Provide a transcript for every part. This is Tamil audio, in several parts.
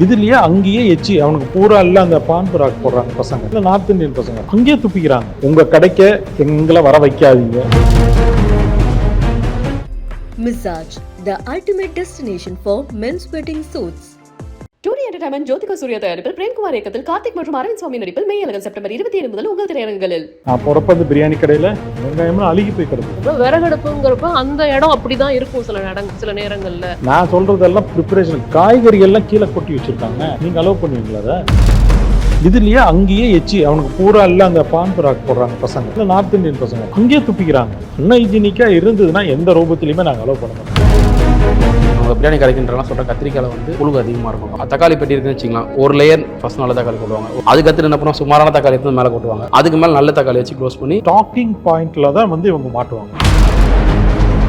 இதுலயே அங்கேயே எச்சி அவனுக்கு பூரா இல்ல அந்த பான் புறாக் போடுறாங்க பசங்க, இல்ல நார்த் இந்தியன் பசங்க அங்கேயே துப்பிக்கிறாங்க. உங்க கடைக்கு எங்களை வர வைக்காதீங்க. Mizaj, the ultimate destination for men's wedding suits. Two D entertainment Jyothika Suriya தயாரிப்பில் பிரேம்குமார் இயக்கத்தில் கார்த்திக் மற்றும் அரவிந்த் சுவாமி நடிப்பில் மெய்யழகன் செப்டம்பர் 27 முதல் உங்கள் திரையரங்குகளில். நான் பிறப்பது பிரியாணி கடையில வெங்காயம்லாம் அழுகி போய் கிடக்கு. விறகடுப்புங்கிறப்ப அந்த இடம் அப்படிதான் இருக்கும் சில நேரங்கள்ல. நான் சொல்றதெல்லாம் ப்ரிப்பரேஷன், காய்கறிகள்லாம் கீழே கொட்டி வச்சிருக்காங்க, நீங்க அலோவ் பண்ணுவீங்களா அதை? இதுலயே அங்கேயே எச்சி அவனுக்கு பூரா இல்ல அந்த பான் புறாக் போடுறாங்க பசங்க, இல்ல நார்த் இந்தியன் பசங்க அங்கேயே துப்பிக்கிறாங்க. அன்ஹைஜீனிக்கா இருந்ததுன்னா எந்த ரூபத்திலையுமே நாங்கள் அலோவ் பண்ண மாட்டோம். அவங்க பிரியாணி கடைக்குன்றலாம் சொல்கிற கத்திரிக்காயில் வந்து புழுகு அதிகமாக இருக்கும். தக்காளி பெட்டி இருக்குன்னு வச்சுக்கலாம், ஒரு லேயர் ஃபர்ஸ்ட் நல்ல தக்காளி போடுவாங்க, அதுக்கு அடுத்து என்ன பண்ணுவோம், சுமாரான தக்காளி எடுத்து மேலே கொட்டுவாங்க, அதுக்கு மேலே நல்ல தக்காளி வச்சு க்ளோஸ் பண்ணி டாக்கிங் பாயிண்ட்ல தான் வந்து இவங்க மாட்டுவாங்க.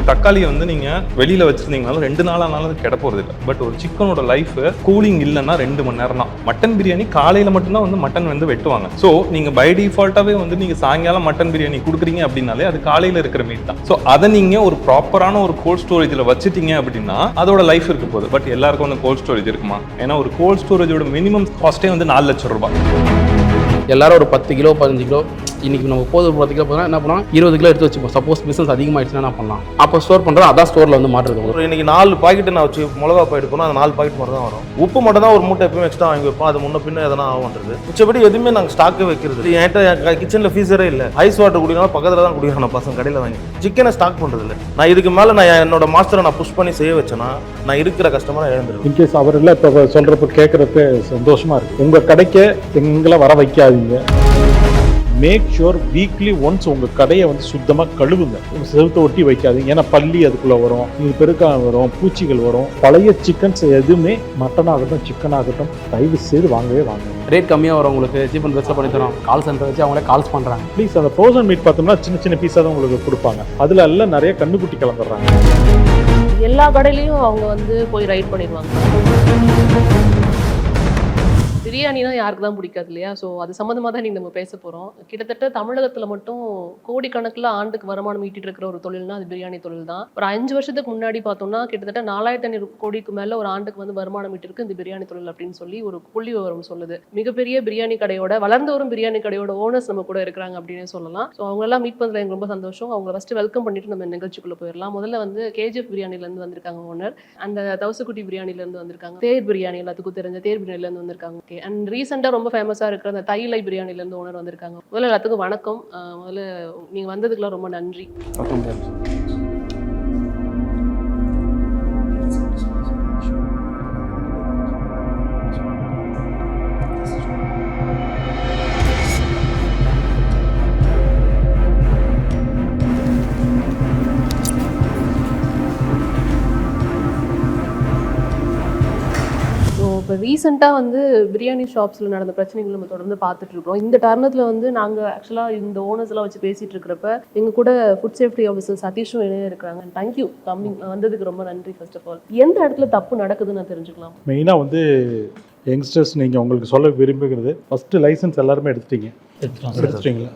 தக்காளியை வந்து நீங்கள் வெளியில் வச்சுருந்தீங்கனாலும் 2 நாளானாலும் அது கெட போகிறது இல்லை. பட் ஒரு சிக்கனோட லைஃப் கூலிங் இல்லைன்னா 2 மணி நேரம் தான். மட்டன் பிரியாணி காலையில் மட்டும்தான் வந்து மட்டன் வந்து வெட்டுவாங்க. ஸோ நீங்கள் பை டிஃபால்ட்டாகவே வந்து நீங்கள் சாயங்காலம் மட்டன் பிரியாணி கொடுக்குறீங்க அப்படின்னாலே அது காலையில் இருக்கிற மீட் தான். ஸோ அதை நீங்கள் ஒரு ப்ராப்பரான ஒரு கோல்ட் ஸ்டோரேஜில் வச்சுட்டீங்க அப்படின்னா அதோட லைஃப் இருக்க போகுது. பட் எல்லாருக்கும் வந்து கோல்ட் ஸ்டோரேஜ் இருக்குமா? ஏன்னா ஒரு கோல்ட் ஸ்டோரேஜோட மினிமம் காஸ்ட்டே வந்து 4 லட்சம் ரூபாய். எல்லாரும் ஒரு 10 கிலோ 15 கிலோ இன்னைக்கு நம்ம 10 கிலோ போனால் என்ன பண்ணலாம், 20 கிலோ எடுத்து வச்சுப்போம். சப்போஸ் பிஸ்னஸ் அதிகமாகிடுச்சுன்னா என்ன பண்ணலாம், அப்போ ஸ்டோர் பண்ணுறோம். அதான் ஸ்டோரில் வந்து மாற்றுறது. இன்னைக்கு 4 பாக்கெட் நான் வச்சு மிளகா பாக்கெட் போனால் அந்த 4 பாக்கெட் மட்டும் தான் வரும். உப்பு மட்டும் தான் ஒரு மூட்டை எப்பவுமே எக்ஸ்ட்ரா வாங்கி வைப்போம். அது முன்ன பின்ன எதனா ஆகுன்றது. மிச்சபடி எதுவுமே நாங்கள் ஸ்டாக்கே வைக்கிறது. என்கிட்ட கிச்சனில் ஃபீஸரே இல்லை. ஐஸ் வாட்டர் குடிக்கணும் பக்கத்தில் தான் குடிக்கணும். நான் பசங்க கடையில் வாங்கி சிக்கனை ஸ்டாக் பண்ணுறது இல்லை. நான் இதுக்கு மேலே நான் என்னோட மாஸ்டரை நான் புஷ் பண்ணி செய்ய வச்சேன்னா நான் இருக்கிற கஸ்டமரை இழந்துருவேன். இன்கேஸ் அவர் எல்லாம் இப்போ சொல்றப்ப கேட்கறப்ப சந்தோஷமா இருக்கு. உங்க கடைக்கு எங்களை வர வைக்காதீங்க. மேக் ஷுர் வீக்லி ஒன்ஸ் உங்க கடையை வந்து சுத்தமா கழுவுங்க. செவுத்தை ஒட்டி வைக்காதீங்க. ஏன்னா பள்ளி அதுக்குள்ள வரும், இது பெருக்காக வரும், பூச்சிகள் வரும். பழைய சிக்கன்ஸ் எதுவுமே மட்டன் ஆகட்டும் சிக்கன் ஆகட்டும் தயவு செய்து வாங்கவே வாங்க. ரேட் கம்மியாக வரும், உங்களுக்கு சீப் அண்ட் பெஸ்ட்டாக பண்ணி தரோம். கால் சென்டர் வச்சு அவங்களே கால்ஸ் பண்ணுறாங்க. ப்ளீஸ் அந்த ஃப்ரோசன் மீட் பார்த்தோம்னா சின்ன சின்ன பீஸாக தான் உங்களுக்கு கொடுப்பாங்க. அதுல எல்லாம் நிறைய கண்ணுக்குட்டி கலந்துடுறாங்க. எல்லா கடையிலையும் அவங்க வந்து போய் ரைட் பண்ணிடுவாங்க. பிரியாணினா யாருக்கு தான் பிடிக்காது இல்லையா? ஸோ அது சம்மந்தமாக தான் நீங்கள் நம்ம பேச போகிறோம். கிட்டத்தட்ட தமிழகத்தில் மட்டும் கோடிக்கணக்கில் ஆண்டுக்கு வருமானம் ஈட்டிட்டு இருக்கிற ஒரு தொழில்னா அது பிரியாணி தொழில் தான். ஒரு 5 வருஷத்துக்கு முன்னாடி பார்த்தோம்னா கிட்டத்தட்ட 4500 கோடிக்கு மேலே ஒரு ஆண்டுக்கு வந்து வருமானம் ஈட்டிருக்கு இந்த பிரியாணி தொழில் அப்படின்னு சொல்லி ஒரு புள்ளி விவரம் சொல்லுது. மிகப்பெரிய பிரியாணி கடையோட வளர்ந்து வரும் பிரியாணி கடையோட ஓனர்ஸ் நம்ம கூட இருக்கிறாங்க அப்படின்னு சொல்லலாம். ஸோ அவங்கெல்லாம் மீட் பண்ணுறது எனக்கு ரொம்ப சந்தோஷம். அவங்க ஃபஸ்ட்டு வெல்கம் பண்ணிட்டு நம்ம நிகழ்ச்சிக்குள்ளே போயிடலாம். முதல்ல வந்து கேஜிஎஃப் பிரியாணிலேருந்து வந்திருக்காங்க ஓனர், அந்த தவசக்குட்டி பிரியாணிலேருந்து வந்திருக்காங்க, தேர் பிரியாணி எல்லாத்துக்கும் தெரிஞ்ச தேர் பிரியாணிலேருந்து வந்திருக்காங்க. அண்ட் ரீசெண்டாக ரொம்ப ஃபேமஸாக இருக்கிற அந்த தைலை பிரியாணிலேருந்து ஓனர் வந்திருக்காங்க. முதல்ல எல்லாத்துக்கும் வணக்கம். முதல்ல நீங்கள் வந்ததுக்கெல்லாம் ரொம்ப நன்றி. இப்போ ரீசெண்டாக வந்து பிரியாணி ஷாப்ஸில் நடந்த பிரச்சனைகள் நம்ம தொடர்ந்து பார்த்துட்டு இருக்கோம். இந்த தருணத்தில் வந்து நாங்கள் ஆக்சுவலாக இந்த ஓனர்ஸ் எல்லாம் வச்சு பேசிகிட்டு இருக்கிறப்ப எங்கள் கூட ஃபுட் சேஃப்டி ஆஃபீஸர் சதீஷும் இணைய இருக்கிறாங்க. தேங்க்யூ கம்மிங், வந்ததுக்கு ரொம்ப நன்றி. ஃபர்ஸ்ட் ஆஃப் ஆல் எந்த இடத்துல தப்பு நடக்குதுன்னு நான் தெரிஞ்சுக்கலாம்? மெயினாக வந்து யங்ஸ்டர்ஸ் நீங்கள் உங்களுக்கு சொல்ல விரும்புகிறது, ஃபஸ்ட்டு லைசன்ஸ் எல்லாருமே எடுத்துட்டீங்களா?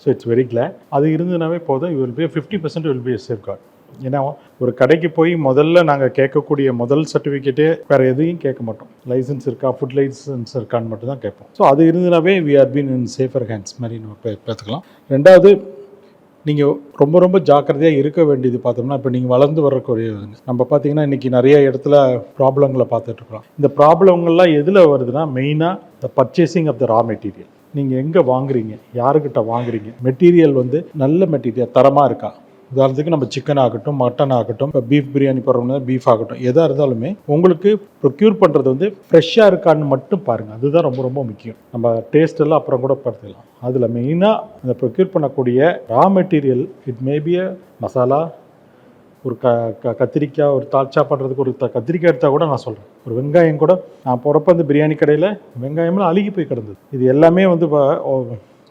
So it's very glad. அது இருந்ததுனாவே போதும். Will be 50% will be safe card. ஏன்னா ஒரு கடைக்கு போய் முதல்ல நாங்கள் கேட்கக்கூடிய முதல் சர்டிஃபிகேட்டே வேறு எதையும் கேட்க மாட்டோம். லைசன்ஸ் இருக்கா, ஃபுட் லைசன்ஸ் இருக்கான்னு மட்டும் தான் கேட்போம். ஸோ அது இருந்ததுனாவே we are been in safer hands மாதிரி நம்ம பார்த்துக்கலாம். ரெண்டாவது, நீங்கள் ரொம்ப ரொம்ப ஜாக்கிரதையாக இருக்க வேண்டியது பார்த்தோம்னா, இப்போ நீங்கள் வளர்ந்து வரக்கூடிய நம்ம பார்த்தீங்கன்னா இன்றைக்கி நிறைய இடத்துல ப்ராப்ளங்களை பார்த்துட்ருக்குறோம். இந்த ப்ராப்ளங்கள்லாம் எதில் வருதுன்னா மெயினாக the purchasing of the raw material. நீங்கள் எங்கே வாங்குறீங்க, யாருக்கிட்ட வாங்குறீங்க, மெட்டீரியல் வந்து நல்ல மெட்டீரியல் தரமாக இருக்கா? உதாரணத்துக்கு நம்ம சிக்கன் ஆகட்டும் மட்டன் ஆகட்டும், இப்போ பீஃப் பிரியாணி போடுறோம்னா பீஃப் ஆகட்டும், எதாக இருந்தாலுமே உங்களுக்கு ப்ரொக்யூர் பண்ணுறது வந்து ஃப்ரெஷ்ஷாக இருக்கான்னு மட்டும் பாருங்கள். அதுதான் ரொம்ப ரொம்ப முக்கியம். நம்ம டேஸ்ட் எல்லாம் அப்புறம் கூட பார்த்துக்கலாம். அதில் மெயினாக அந்த ப்ரொக்யூர் பண்ணக்கூடிய raw material, it maybe a masala, ஒரு கத்திரிக்காய், ஒரு தால்ச்சா பண்ணுறதுக்கு ஒரு கத்திரிக்காய் எடுத்தால் கூட நான் சொல்கிறேன். ஒரு வெங்காயம் கூட, நான் போகிறப்ப அந்த பிரியாணி கடையில் வெங்காயம்லாம் அழுகி போய் கிடந்தது. இது எல்லாமே வந்து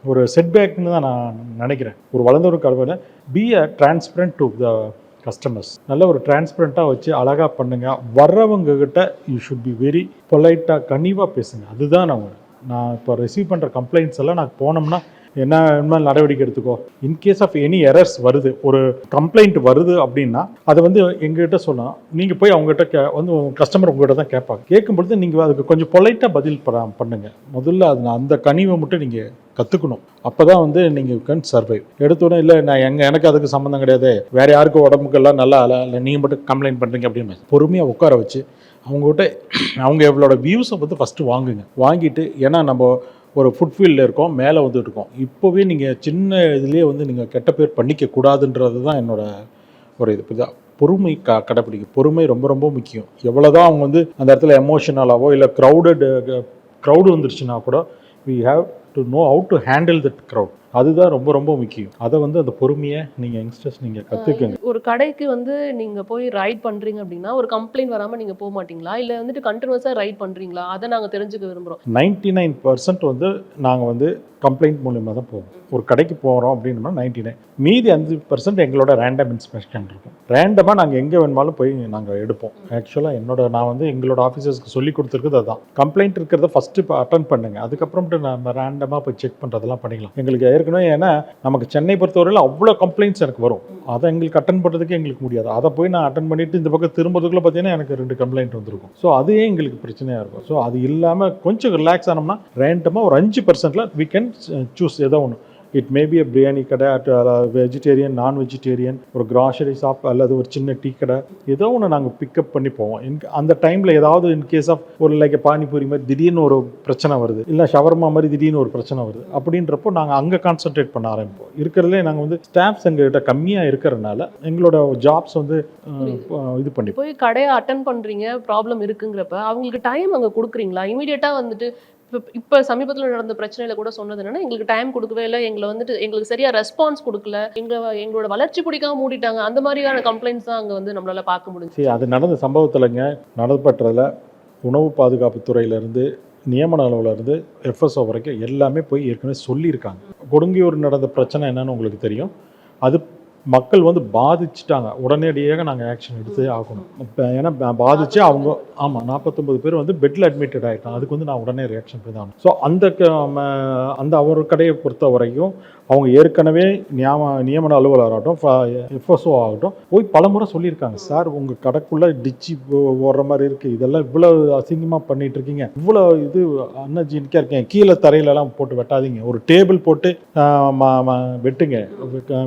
ஒரு செட்பேக்னு தான் நான் நினைக்கிறேன். ஒரு வளர்ந்த ஒரு கடையில் be a transparent to the customers. நல்ல ஒரு டிரான்ஸ்பரண்ட்டாக வச்சு அழகாக பண்ணுங்கள். வர்றவங்க கிட்ட யூ ஷுட் பி வெரி பொலைட்டாக கனிவாக பேசுங்க. அதுதான் நான் இப்போ ரிசீவ் பண்ணுற கம்ப்ளைண்ட்ஸ் எல்லாம் நான் போனோம்னா என்ன வேணுமாலும் நடவடிக்கை எடுத்துக்கோ. இன்கேஸ் ஆஃப் எனி எரர்ஸ் வருது, ஒரு கம்ப்ளைண்ட் வருது அப்படின்னா அதை வந்து எங்ககிட்ட சொல்லலாம். நீங்கள் போய் அவங்ககிட்ட வந்து கஸ்டமர் உங்ககிட்ட தான் கேட்பாங்க. கேட்கும்பொழுது நீங்கள் அதுக்கு கொஞ்சம் பொலைட்டாக பதில் பண்ணுங்க. முதல்ல அது அந்த கனிவை மட்டும் நீங்கள் கற்றுக்கணும். அப்போ தான் வந்து நீங்கள் கேன் சர்வைவ். எடுத்தோடனே இல்லை நான் எனக்கு அதுக்கு சம்மந்தம் கிடையாது, வேறு யாருக்கும் உடம்புக்கெல்லாம் நல்லா இல்லை நீங்கள் மட்டும் கம்ப்ளைண்ட் பண்ணுறீங்க அப்படின்னு பொறுமையாக உட்கார வச்சு அவங்ககிட்ட அவங்க எவ்வளோட வியூஸை வந்து ஃபஸ்ட்டு வாங்குங்க. வாங்கிட்டு ஏன்னா நம்ம ஒரு ஃபுட் ஃபீல்டில் இருக்கோம், மேலே வந்துட்டு இருக்கோம். இப்போவே நீங்கள் சின்ன இதுலேயே வந்து நீங்கள் கெட்ட பேர் பண்ணிக்க கூடாதுன்றது தான் என்னோட ஒரு இது. புரியுதா? பொறுமை கடைப்பிடிக்கும். பொறுமை ரொம்ப ரொம்ப முக்கியம். எவ்வளோதான் அவங்க வந்து அந்த இடத்துல எமோஷனலாவோ இல்லை க்ரௌடு வந்துருச்சுன்னா கூட we have to know how to handle that crowd. அதுதான் ரொம்ப ரொம்ப முக்கியம். அதை வந்து அந்த பொறுமையை நீங்கள் யங்ஸ்டர்ஸ் நீங்கள் கற்றுக்குங்க. ஒரு கடைக்கு வந்து நீங்கள் போய் ரைட் பண்ணுறீங்க அப்படின்னா ஒரு கம்ப்ளைண்ட் வராமல் நீங்கள் போக மாட்டீங்களா, இல்லை வந்துட்டு கண்டினியூஸாக ரைட் பண்ணுறீங்களா? அதை நாங்கள் தெரிஞ்சுக்க விரும்புகிறோம். 99% வந்து நாங்கள் வந்து கம்ப்ளைண்ட் மூலியமாக தான் போவோம். ஒரு கடைக்கு போகிறோம் அப்படின்னா 99. மீதி 5% எங்களோட ரேண்டம் இன்ஸ்பெக்ஷன் இருக்கும். ரேண்டமாக நாங்கள் எங்கே வேணுமாலும் போய் நாங்கள் எடுப்போம். ஆக்சுவலாக நான் வந்து எங்களோட ஆஃபீஸர்ஸ்க்கு சொல்லி கொடுத்துருக்குது அதுதான். கம்ப்ளைண்ட் இருக்கிறத ஃபஸ்ட்டு இப்போ அட்டன் பண்ணுங்க, அதுக்கப்புறம்ட்டு நம்ம ரேண்டமாக போய் செக் பண்ணுறதெல்லாம் பண்ணிக்கலாம். எங்களுக்கு ஏற்கனவே ஏன்னா நமக்கு சென்னை பொறுத்தவரையில் அவ்வளோ கம்ப்ளைண்ட்ஸ் எனக்கு வரும். அதை எங்களுக்கு அட்டன் பண்ணுறதுக்கே எங்களுக்கு முடியாது. அதை போய் நான் அட்டன் பண்ணிவிட்டு இந்த பக்கம் திரும்பதுக்குள்ளே பார்த்தீங்கன்னா எனக்கு 2 கம்ப்ளைண்ட் வந்துருக்கும். ஸோ அதுவே எங்களுக்கு பிரச்சனையாக இருக்கும். ஸோ அது இல்லாமல் கொஞ்சம் ரிலாக்ஸ் ஆனோம்னா ரேண்டமாக ஒரு 5%ல we can choose ஏதோ ஒன்று. இட் மேபி அ பிரியாணி கடை, வெஜிடேரியன், நான் வெஜிடேரியன், ஒரு கிராசரி ஷாப் அல்லது ஒரு சின்ன டீ கடை, ஏதோ ஒன்று நாங்கள் பிக்கப் பண்ணி போவோம். அந்த டைமில் ஏதாவது இன்கேஸ் ஆஃப் ஒரு லைக் பானிபூரி மாதிரி திடீர்னு ஒரு பிரச்சனை வருது, இல்லை ஷவர்மா மாதிரி திடீர்னு ஒரு பிரச்சனை வருது அப்படின்றப்போ நாங்கள் அங்கே கான்சென்ட்ரேட் பண்ண ஆரம்பிப்போம். இருக்கிறதுலே நாங்கள் வந்து ஸ்டாஃப்ஸ் எங்ககிட்ட கம்மியாக இருக்கிறதுனால எங்களோட ஜாப்ஸ் வந்து இது பண்ணி போய் கடையை அட்டன் பண்ணுறீங்க, ப்ராப்ளம் இருக்குங்கிறப்ப அவங்களுக்கு டைம் அங்கே கொடுக்குறீங்களா? இமீடியட்டாக வந்துட்டு இப்போ சமீபத்தில் நடந்த பிரச்சனையில கூட சொன்னது என்னன்னா, எங்களுக்கு டைம் கொடுக்கவே இல்லை, எங்களுக்கு சரியா ரெஸ்பான்ஸ் கொடுக்கல, எங்களோட வளர்ச்சி பிடிக்காம மூடிட்டாங்க, அந்த மாதிரியான கம்ப்ளைண்ட்ஸ் தான் அங்கே வந்து நம்மளால பார்க்க முடிஞ்சு. அது நடந்த சம்பவத்தில்ங்க நடப்பட்டதில் உணவு பாதுகாப்பு துறையிலேருந்து நியமன அளவுலேருந்து எஃப்எஸ்ஓ வரைக்கும் எல்லாமே போய் ஏற்கனவே சொல்லியிருக்காங்க. கொடுங்கியூர் நடந்த பிரச்சனை என்னன்னு உங்களுக்கு தெரியும். அது மக்கள் வந்து பாதிச்சுட்டாங்க, உடனடியாக நாங்கள் ஆக்ஷன் எடுத்து ஆகணும். இப்போ ஏன்னா பாதிச்சு அவங்க 49 பேர் வந்து பெட்டில் அட்மிட்டட் ஆகிட்டாங்க. அதுக்கு வந்து நான் உடனே ரியாக்ஷன் பண்ணி தான். ஸோ அந்த அவர் கடையை பொறுத்த வரைக்கும் அவங்க ஏற்கனவே நியமன அலுவலராகட்டும் எஃப்எஸ்ஓ ஆகட்டும் போய் பலமுறை சொல்லியிருக்காங்க. சார் உங்கள் கடைக்குள்ளே டிச்சு ஓடுற மாதிரி இருக்குது, இதெல்லாம் இவ்வளோ அசிங்கமாக பண்ணிகிட்டு இருக்கீங்க, இவ்வளோ இது அன்ஹைஜீனிக்காக இருக்கீங்க, கீழே தரையிலலாம் போட்டு வெட்டாதீங்க, ஒரு டேபிள் போட்டு வெட்டுங்க,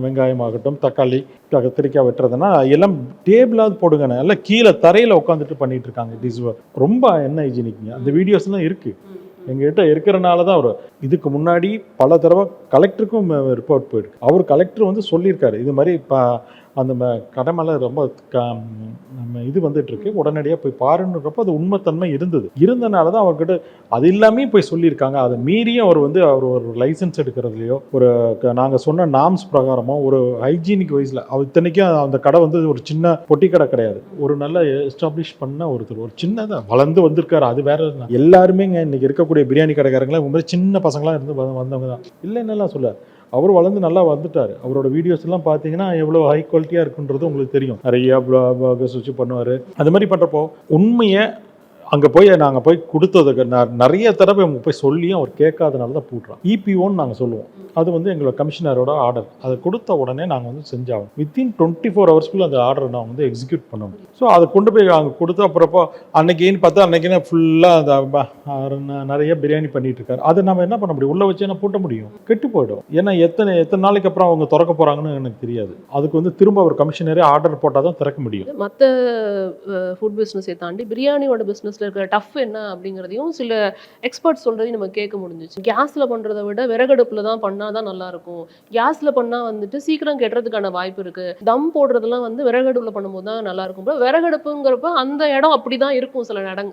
வெங்காயம் ஆகட்டும் தக்காளி கத்திரிக்காய் வெட்டுறதுன்னா எல்லாம் டேபிளாவது போடுங்கண்ணே, எல்லாம் கீழே தரையில் உட்காந்துட்டு பண்ணிட்டு இருக்காங்க. இட் இஸ் ரொம்ப அன்ஹைஜீனிக்ங்க. அந்த வீடியோஸ்லாம் இருக்குது எங்ககிட்ட இருக்கிறனால தான். அவர் இதுக்கு முன்னாடி பல தடவை கலெக்டருக்கும் ரிப்போர்ட் போயிருக்கு. அவர் கலெக்டர் வந்து சொல்லியிருக்காரு இது மாதிரி இப்போ அந்த கடை மேலே ரொம்ப இது வந்துட்டுருக்கு, உடனடியாக போய் பாருன்றப்போ அது உண்மைத்தன்மை இருந்தனால தான் அவர்கிட்ட அது எல்லாமே போய் சொல்லியிருக்காங்க. அதை மீறியும் அவர் ஒரு லைசன்ஸ் எடுக்கிறதுலையோ ஒரு நாங்கள் சொன்ன நார்ம்ஸ் பிரகாரமோ ஒரு ஹைஜீனிக் வைஸில் அவர் இத்தனைக்கும் அந்த கடை வந்து ஒரு சின்ன பொட்டி கடை கிடையாது, ஒரு நல்ல எஸ்டாப்ளிஷ் பண்ண ஒரு சின்னதாக வளர்ந்து வந்திருக்காரு. அது வேற எல்லாருமே இன்னைக்கு இருக்கக்கூடிய பிரியாணி கடைக்காரங்களாம் இந்த மாதிரி சின்ன பசங்களாம் இருந்து வந்தவங்க தான். இல்லைன்னெல்லாம் சொல்ல, அவர் வளர்ந்து நல்லா வந்துட்டார். அவரோட வீடியோஸ் எல்லாம் பார்த்தீங்கன்னா எவ்வளோ ஹை குவாலிட்டியாக இருக்குன்றது உங்களுக்கு தெரியும். நிறைய சுவிட்ச் பண்ணுவார். அது மாதிரி பண்ணுறப்போ உண்மையை அங்கே போய் நாங்கள் போய் கொடுத்ததுக்கு நிறைய தடவை அவங்க போய் சொல்லியும் அவர் கேட்காதனால தான் போட்டுறோம். இபிஓன்னு நாங்கள் சொல்லுவோம். அது வந்து எங்களோட கமிஷனரோட ஆர்டர். அதை கொடுத்த உடனே நாங்கள் வந்து செஞ்சாகும். வித்தின் 24 ஹவர்ஸ்க்குள்ள அந்த ஆர்டரை நான் வந்து எக்ஸிக்யூட் பண்ணணும். ஸோ அதை கொண்டு போய் அங்கே கொடுத்த அப்புறப்போ அன்னைக்குன்னு பார்த்தா அன்னைக்குன்னு ஃபுல்லாக அந்த நிறைய பிரியாணி பண்ணிட்டு இருக்காரு. அதை நம்ம என்ன பண்ண முடியும்? உள்ள வச்சு என்ன பூட்ட முடியும்? கெட்டு போயிடும். ஏன்னா எத்தனை நாளைக்கு அப்புறம் அவங்க திறக்க போகிறாங்கன்னு எனக்கு தெரியாது. அதுக்கு வந்து திரும்ப ஒரு கமிஷனரே ஆர்டர் போட்டால் தான் திறக்க முடியும். மற்ற ஃபுட் பிஸ்னஸை தாண்டி பிரியாணியோட பிஸ்னஸ் இருக்கிற டஃப் என்ன அப்படிங்கிறதையும் சில எக்ஸ்பர்ட்ஸ் சொல்றதையும் நம்ம கேட்க முடிஞ்சிச்சு. கேஸ்ல பண்றதை விட விறகடுப்புல தான் பண்ணாதான் நல்லா இருக்கும். கேஸ்ல பண்ணா வந்துட்டு சீக்கிரம் கெட்டுறதுக்கான வாய்ப்பு இருக்கு. தம் போடுறதுலாம் வந்து விறகடுப்புல பண்ணும்போது தான் நல்லா இருக்கும். விறகடுப்புங்கிறப்ப அந்த இடம் அப்படிதான் இருக்கும்.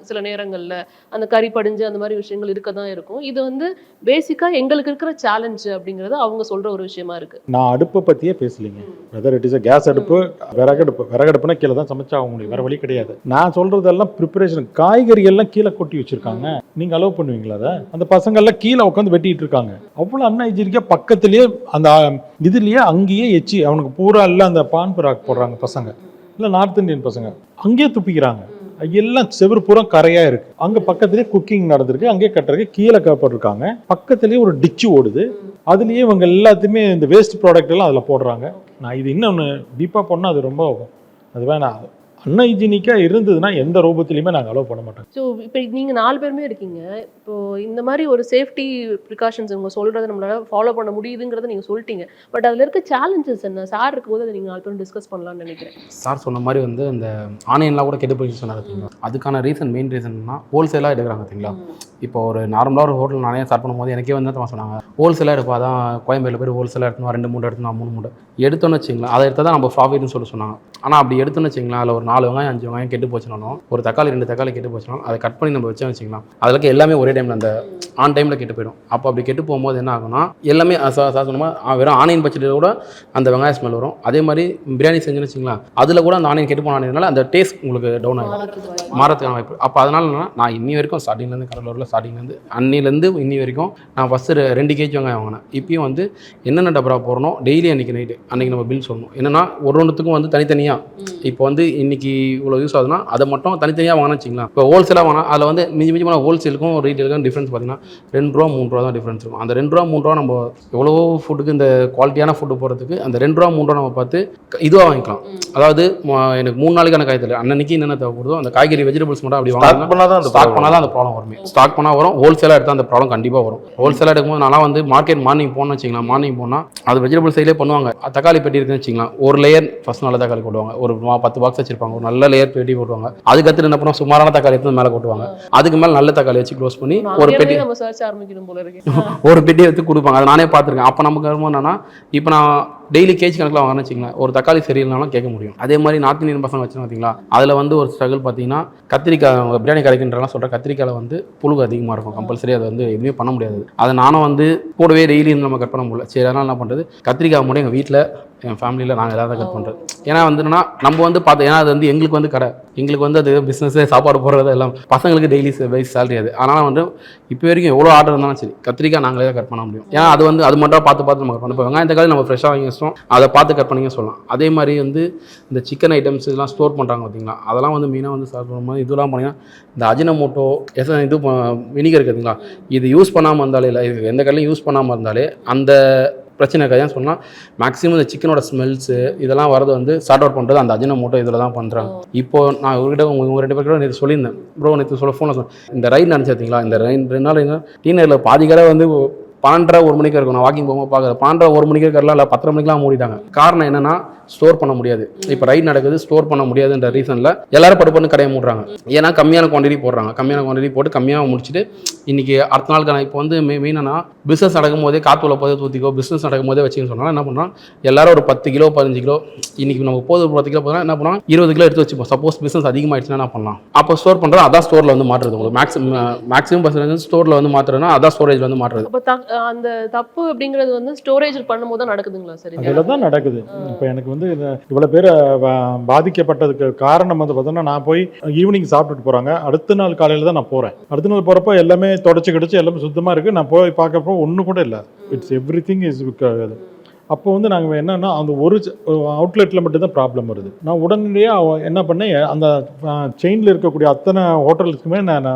சில நேரங்கள்ல அந்த கறி படிஞ்சு அந்த மாதிரி விஷயங்கள் இருக்க தான் இருக்கும். இது வந்து பேசிக்கா எங்களுக்கு இருக்கிற சேலஞ்சு அப்படிங்கிறது அவங்க சொல்ற ஒரு விஷயமா இருக்கு. நான் அடுப்பை பத்தியே பேசலீங்க. வெதர் இட் இஸ் கேஸ் அடுப்பு, விறகடுப்புனா கீழே தான் சமைச்சா முடியும், வேற வழி கிடையாது. நான் சொல்றதெல்லாம் ப்ரிப்பரேஷன். காய்கறிகள்லாம் கீழே கொட்டி வச்சிருக்காங்க, நீங்க அலோவ் பண்ணுவீங்களா? அதை அந்த பசங்கள்லாம் கீழே உட்காந்து வெட்டிட்டு இருக்காங்க. அவ்வளோ அன்ஹைஜீனிக்கா பக்கத்துலயே அந்த இதுலயே அங்கேயே எச்சி அவனுக்கு பூரா எல்லாம் அந்த பான் பராக் போடுறாங்க பசங்க, இல்லை நார்த் இந்தியன் பசங்க அங்கேயே துப்பிக்கிறாங்க. எல்லாம் செவுரு பூரா கரையாக இருக்குது. அங்கே பக்கத்துலேயே குக்கிங் நடந்திருக்கு, அங்கேயே கட்டுறதுக்கு கீழே போட்டிருக்காங்க. பக்கத்துலேயே ஒரு டிச்சு ஓடுது, அதுலேயே இவங்க எல்லாத்தையுமே இந்த வேஸ்ட் ப்ராடக்ட் எல்லாம் அதில் போடுறாங்க. நான் இது இன்னொன்று டீப்பாக போனால் அது ரொம்ப அது வேணாம். அன்ஹைஜீனிக்காக இருந்ததுன்னா எந்த ரூபத்துலையுமே நாங்கள் அலோவ் பண்ண மாட்டோம். ஸோ இப்போ நீங்கள் 4 பேருமே இருக்கீங்க. இப்போ இந்த மாதிரி ஒரு சேஃப்டி ப்ரிகாஷன்ஸ் இவங்க சொல்கிறத நம்மளால ஃபாலோ பண்ண முடியுதுங்கிறத நீங்கள் சொல்லிட்டீங்க. பட் அதில் இருக்க சேலஞ்சஸ் என்ன? சார் இருக்கும்போது அதை நீங்கள் 4 பேரும் டிஸ்கஸ் பண்ணலாம்னு நினைக்கிறேன். சார் சொன்ன மாதிரி வந்து அந்த ஆனியன்லாம் கூட கெட்டு போயிடுச்சு சொன்னாங்க பார்த்தீங்களா. அதுக்கான மெயின் ரீசன்னா ஹோல்சேலாக எடுக்கிறாங்க பார்த்தீங்களா. இப்போ ஒரு நார்மலாக ஒரு ஹோட்டல் நானே ஸ்டார்ட் பண்ணும்போது எனக்கே வந்து தான் சொன்னாங்க, ஹோல்சேலாக எடுப்பா தான் கோயம்பேடில் போய் ஹோல்சேலாக எடுத்துனா 2 மூட்டை எடுத்துனா 3 மூட்டை எடுத்தோன்னு வச்சிங்களேன். அதை எடுத்தால் தான் நம்ம ப்ராஃபிட்னு சொன்னாங்க. ஆனால் அப்படி எடுத்தோன்னு வச்சிங்களேன், அதில் ஒரு 4 வெங்காயம் 5 வெங்காயம் கெட்டு போச்சுனாலும், ஒரு தக்காளி 2 தக்காளி கெட்டு போச்சுனாலும் அதை கட் பண்ணி நம்ம வச்சோம் வச்சிக்கலாம், அதில் எல்லாமே ஒரே டைமில் அந்த ஆன் டைமில் கெட்டு போயிடும். அப்போ அப்படி கெட்டு போகும்போது என்ன ஆகும்னா எல்லாமே சொன்னோமா வெறும் ஆனியன் பட்சத்தில் கூட அந்த வெங்காய ஸ்மெல் வரும். அதே மாதிரி பிரியாணி செஞ்சுன்னு வச்சிங்களேன், அதில் கூட அந்த ஆனியன் கெட்டு போன ஆனியனால அந்த டேஸ்ட் உங்களுக்கு டவுன் ஆகிடும், மாறத்துக்கான வாய்ப்பு. அப்போ அதனால நான் இன்னி வரைக்கும் ஸ்டார்டிங்லேருந்து கடலூரில் ஸ்டார்டிங்லேருந்து அன்னிலேருந்து இன்னி வரைக்கும் நான் ஃபஸ்ட்டு 2 kg வெங்காயம் வாங்கினேன். இப்பயும் வந்து என்னென்ன டபரா போடணும் டெய்லி அன்றைக்கி நம்ம பில் சொல்லணும். என்னென்னா ஒன்றுத்துக்கும் வந்து தனித்தனியாக இப்போ வந்து இன்றைக்கி இவ்வளோ யூஸ் ஆகுதுன்னா அதை மட்டும் தனித்தனியாக வாங்கினா வச்சிங்களா. இப்போ ஹோல்சேலாக வாங்கினா அதில் வந்து மிஞ்சி போனால் ஹோல்சேலுக்கும் ரீட்டெயிலுக்கும் டிஃப்ரென்ஸ் பார்த்தீங்கன்னா 2 ரூபா 3 ரூபா தான் டிஃப்ரென்ஸ் இருக்கும். அந்த 2 ரூபா 3 ரூபா நம்ம எவ்வளோ ஃபுட்டுக்கு இந்த குவாலிட்டியான ஃபுட்டு போகிறதுக்கு அந்த 2 ரூபா 3 ரூபா நம்ம பார்த்து இதுவாக வாங்கிக்கலாம். அதாவது எனக்கு 3 நாளைக்கான காய்கறி அன்னைக்கு என்னென்ன தேவைப்படுதோ அந்த காய்கறி வெஜிடபிள்ஸ் மட்டும் அப்படி வாங்கினா ஸ்டாக் பண்ணால் தான் அந்த ப்ராப்ளம் வருமே. ஸ்டாக் பண்ணால் வரும், ஹோல்சேலாக எடுத்தால் அந்த ப்ராப்ளம் கண்டிப்பாக வரும். ஹோல்சேலாக எடுக்கும்போது நான் வந்து மார்க்கெட் மார்னிங் போகணும்னு வச்சிங்களா, மார்னிங் போனால் அது வெஜிடபிள் சைட்லேயே பண்ணுவாங்க. தக்காளி பெட்டி இருக்குன்னு வச்சிங்களேன், ஒரு லேயர் ஃபஸ்ட் நல்ல தக்காளி போடுவாங்க, ஒரு 10 பாக்ஸ் வச்சிருப்பாங்க, ஒரு நல்ல லேயர் பெட்டி போடுவாங்க. அதுக்கடுத்து என்ன பண்ணுவோம், சுமாரான தக்காளி எடுத்து மேலே கொட்டுவாங்க. அதுக்கு மேலே நல்ல தக்காளி வச்சு க்ளோஸ் பண்ணி ஒரு பெட்டி நம்ம சர்ச் ஆரம்பிக்கணும் போல இருக்கு. ஒரு பெட்டி எடுத்து கொடுப்பாங்க. அதை நானே பார்த்துருக்கேன். அப்போ நமக்கு என்னன்னா, இப்போ நான் டெய்லி கேஜ் கணக்கில் வாங்கினு வச்சிங்களேன், ஒரு தக்காளி சரியில்லைனாலும் கேட்க முடியும். அதே மாதிரி நார்த் இந்தியன் பசங்க வச்சுன்னு பார்த்தீங்களா, அதில் வந்து ஒரு ஸ்ட்ரகிள் பார்த்தீங்கன்னா கத்திரிக்காய் பிரியாணி கரைக்கின்றலாம் சொல்கிற கத்திரிக்காயில் வந்து புழுகு அதிகமாக இருக்கும். கம்பல்சரி அதை வந்து எதுவுமே பண்ண முடியாது. அதை நானும் வந்து கூடவே டெய்லி நம்ம கட் பண்ண முடியல. சரி, அதனால் என்ன பண்ணுறது, கத்திரிக்காய் மட்டும் எங்கள் வீட்டில் என் ஃபேமிலியில் நாங்கள் எதாவது கட் பண்ணுறது. ஏன்னா வந்துன்னா நம்ம வந்து பார்த்தோம், ஏன்னா அது வந்து எங்களுக்கு வந்து கடை, எங்களுக்கு வந்து அது பிஸ்னஸே சாப்பாடு போடுறது எல்லாம் பசங்களுக்கு டெய்லி வைஸ் சேலரி அது. அதனால் வந்து இப்போ வரைக்கும் எவ்வளோ ஆர்டர் இருந்தாலும் சரி கத்திரிக்காய் நாங்களே தான் கட் பண்ண முடியும். ஏன்னா அது வந்து அது மட்டும் பார்த்து நம்ம கட் பண்ணோம். இப்போ வெங்காயம் தக்காளி நம்ம ஃப்ரெஷ்ஷாக வாங்கி வச்சோம், அதை பார்த்து கட் பண்ணிங்க சொல்லலாம். அதே மாதிரி வந்து இந்த சிக்கன் ஐட்டம்ஸ் இதெல்லாம் ஸ்டோர் பண்ணுறாங்க பார்த்தீங்களா, அதெல்லாம் வந்து மெயினாக வந்து ஸ்டார்ட் பண்ணும்போது இதெல்லாம் பண்ணிங்கன்னா இந்த அஜினமோட்டோ இது வினிகர் இருக்குதுங்களா, இது யூஸ் பண்ணாமல் இருந்தாலே இல்லை, இது எந்த கடையிலும் யூஸ் பண்ணாமல் இருந்தாலே அந்த பிரச்சனை இருக்காது. சொன்னால் மேக்ஸிமம் இந்த சிக்கனோட ஸ்மெல்ஸு இதெல்லாம் வரது வந்து சார்ட் அவுட் பண்ணுறது அந்த அஜினமோட்டோ இதில் தான் பண்ணுறாங்க. இப்போது நான் இவர்கிட்ட உங்கள் 2 பேர்கிட்ட நேற்று சொல்லியிருந்தேன், ப்ரோ நேற்று ஃபோனில் சொன்னேன், இந்த ரைட் நினச்சிங்களா, இந்த 2 நாள் டீனரில் பாதி கடை வந்து 12:30 1 மணிக்கு இருக்கும். நான் வாக்கிங் போகும்போது பார்க்குறேன் 12:30 1 மணிக்கு இருக்கலாம், இல்லை 10:30 மணிக்கெலாம் மூடிட்டாங்க. காரணம் என்னன்னா ஸ்டோர் பண்ண முடியாது. இப்போ ரைட் நடக்குது, ஸ்டோர் பண்ண முடியாதுன்ற ரீசனில் எல்லாரும் படுப்பண்ணு கடையை மூடுறாங்க. ஏன்னா கம்மியான குவான்டிட்டி போடுறாங்க, கம்மியான குவான்டிட்டி போட்டு கம்மியாக முடிச்சுட்டு இன்றைக்கி அடுத்த நாளுக்கான இப்போ வந்து மெயினானா பிஸ்னஸ் நடக்கும் போதே காற்றுல போதே தூத்திக்கோ, பிஸ்னஸ் நடக்கும் போதே வச்சுன்னு சொன்னால் என்ன பண்ணுறோம், எல்லாரும் ஒரு 10 கிலோ 15 கிலோ இன்றைக்கி நமக்கு போது 10 கிலோ போதுனா என்ன பண்ணலாம், 20 கிலோ எடுத்து வச்சுப்போம். சப்போஸ் பிஸ்னஸ் அதிகமாகிடுச்சுன்னா என்ன பண்ணலாம், அப்போ ஸ்டோர் பண்ணுறது அதான் ஸ்டோரில் வந்து மாற்றுறது. உங்களுக்கு மேக்ஸிமம் பர்சன்டேஜ் ஸ்டோரில் வந்து மாற்றுறதுனா அதான் ஸ்டோரேஜ் வந்து மாற்றுறது. அப்போ அந்த தப்பு அப்படிங்கிறது வந்து ஸ்டோரேஜ் பண்ணும்போது தான் நடக்குதுங்களா? சரி, அதில் தான் நடக்குது. இப்போ எனக்கு வந்து இவ்வளோ பேர் பாதிக்கப்பட்டதுக்கு காரணம் வந்து பார்த்தோன்னா, நான் போய் ஈவினிங் சாப்பிட்டுட்டு போகிறாங்க, அடுத்த நாள் காலையில் தான் நான் போகிறேன். அடுத்த நாள் போகிறப்போ எல்லாமே தொடச்சி கிடச்சி எல்லாமே சுத்தமாக இருக்குது. நான் போய் பார்க்குறப்போ ஒன்று கூட இல்லை. It's every thing is. அப்போ வந்து நாங்கள் என்னென்னா அந்த ஒரு அவுட்லெட்டில் மட்டும்தான் ப்ராப்ளம் வருது. நான் உடனடியாக என்ன பண்ணேன், அந்த செயினில் இருக்கக்கூடிய அத்தனை ஹோட்டலுக்குமே நான்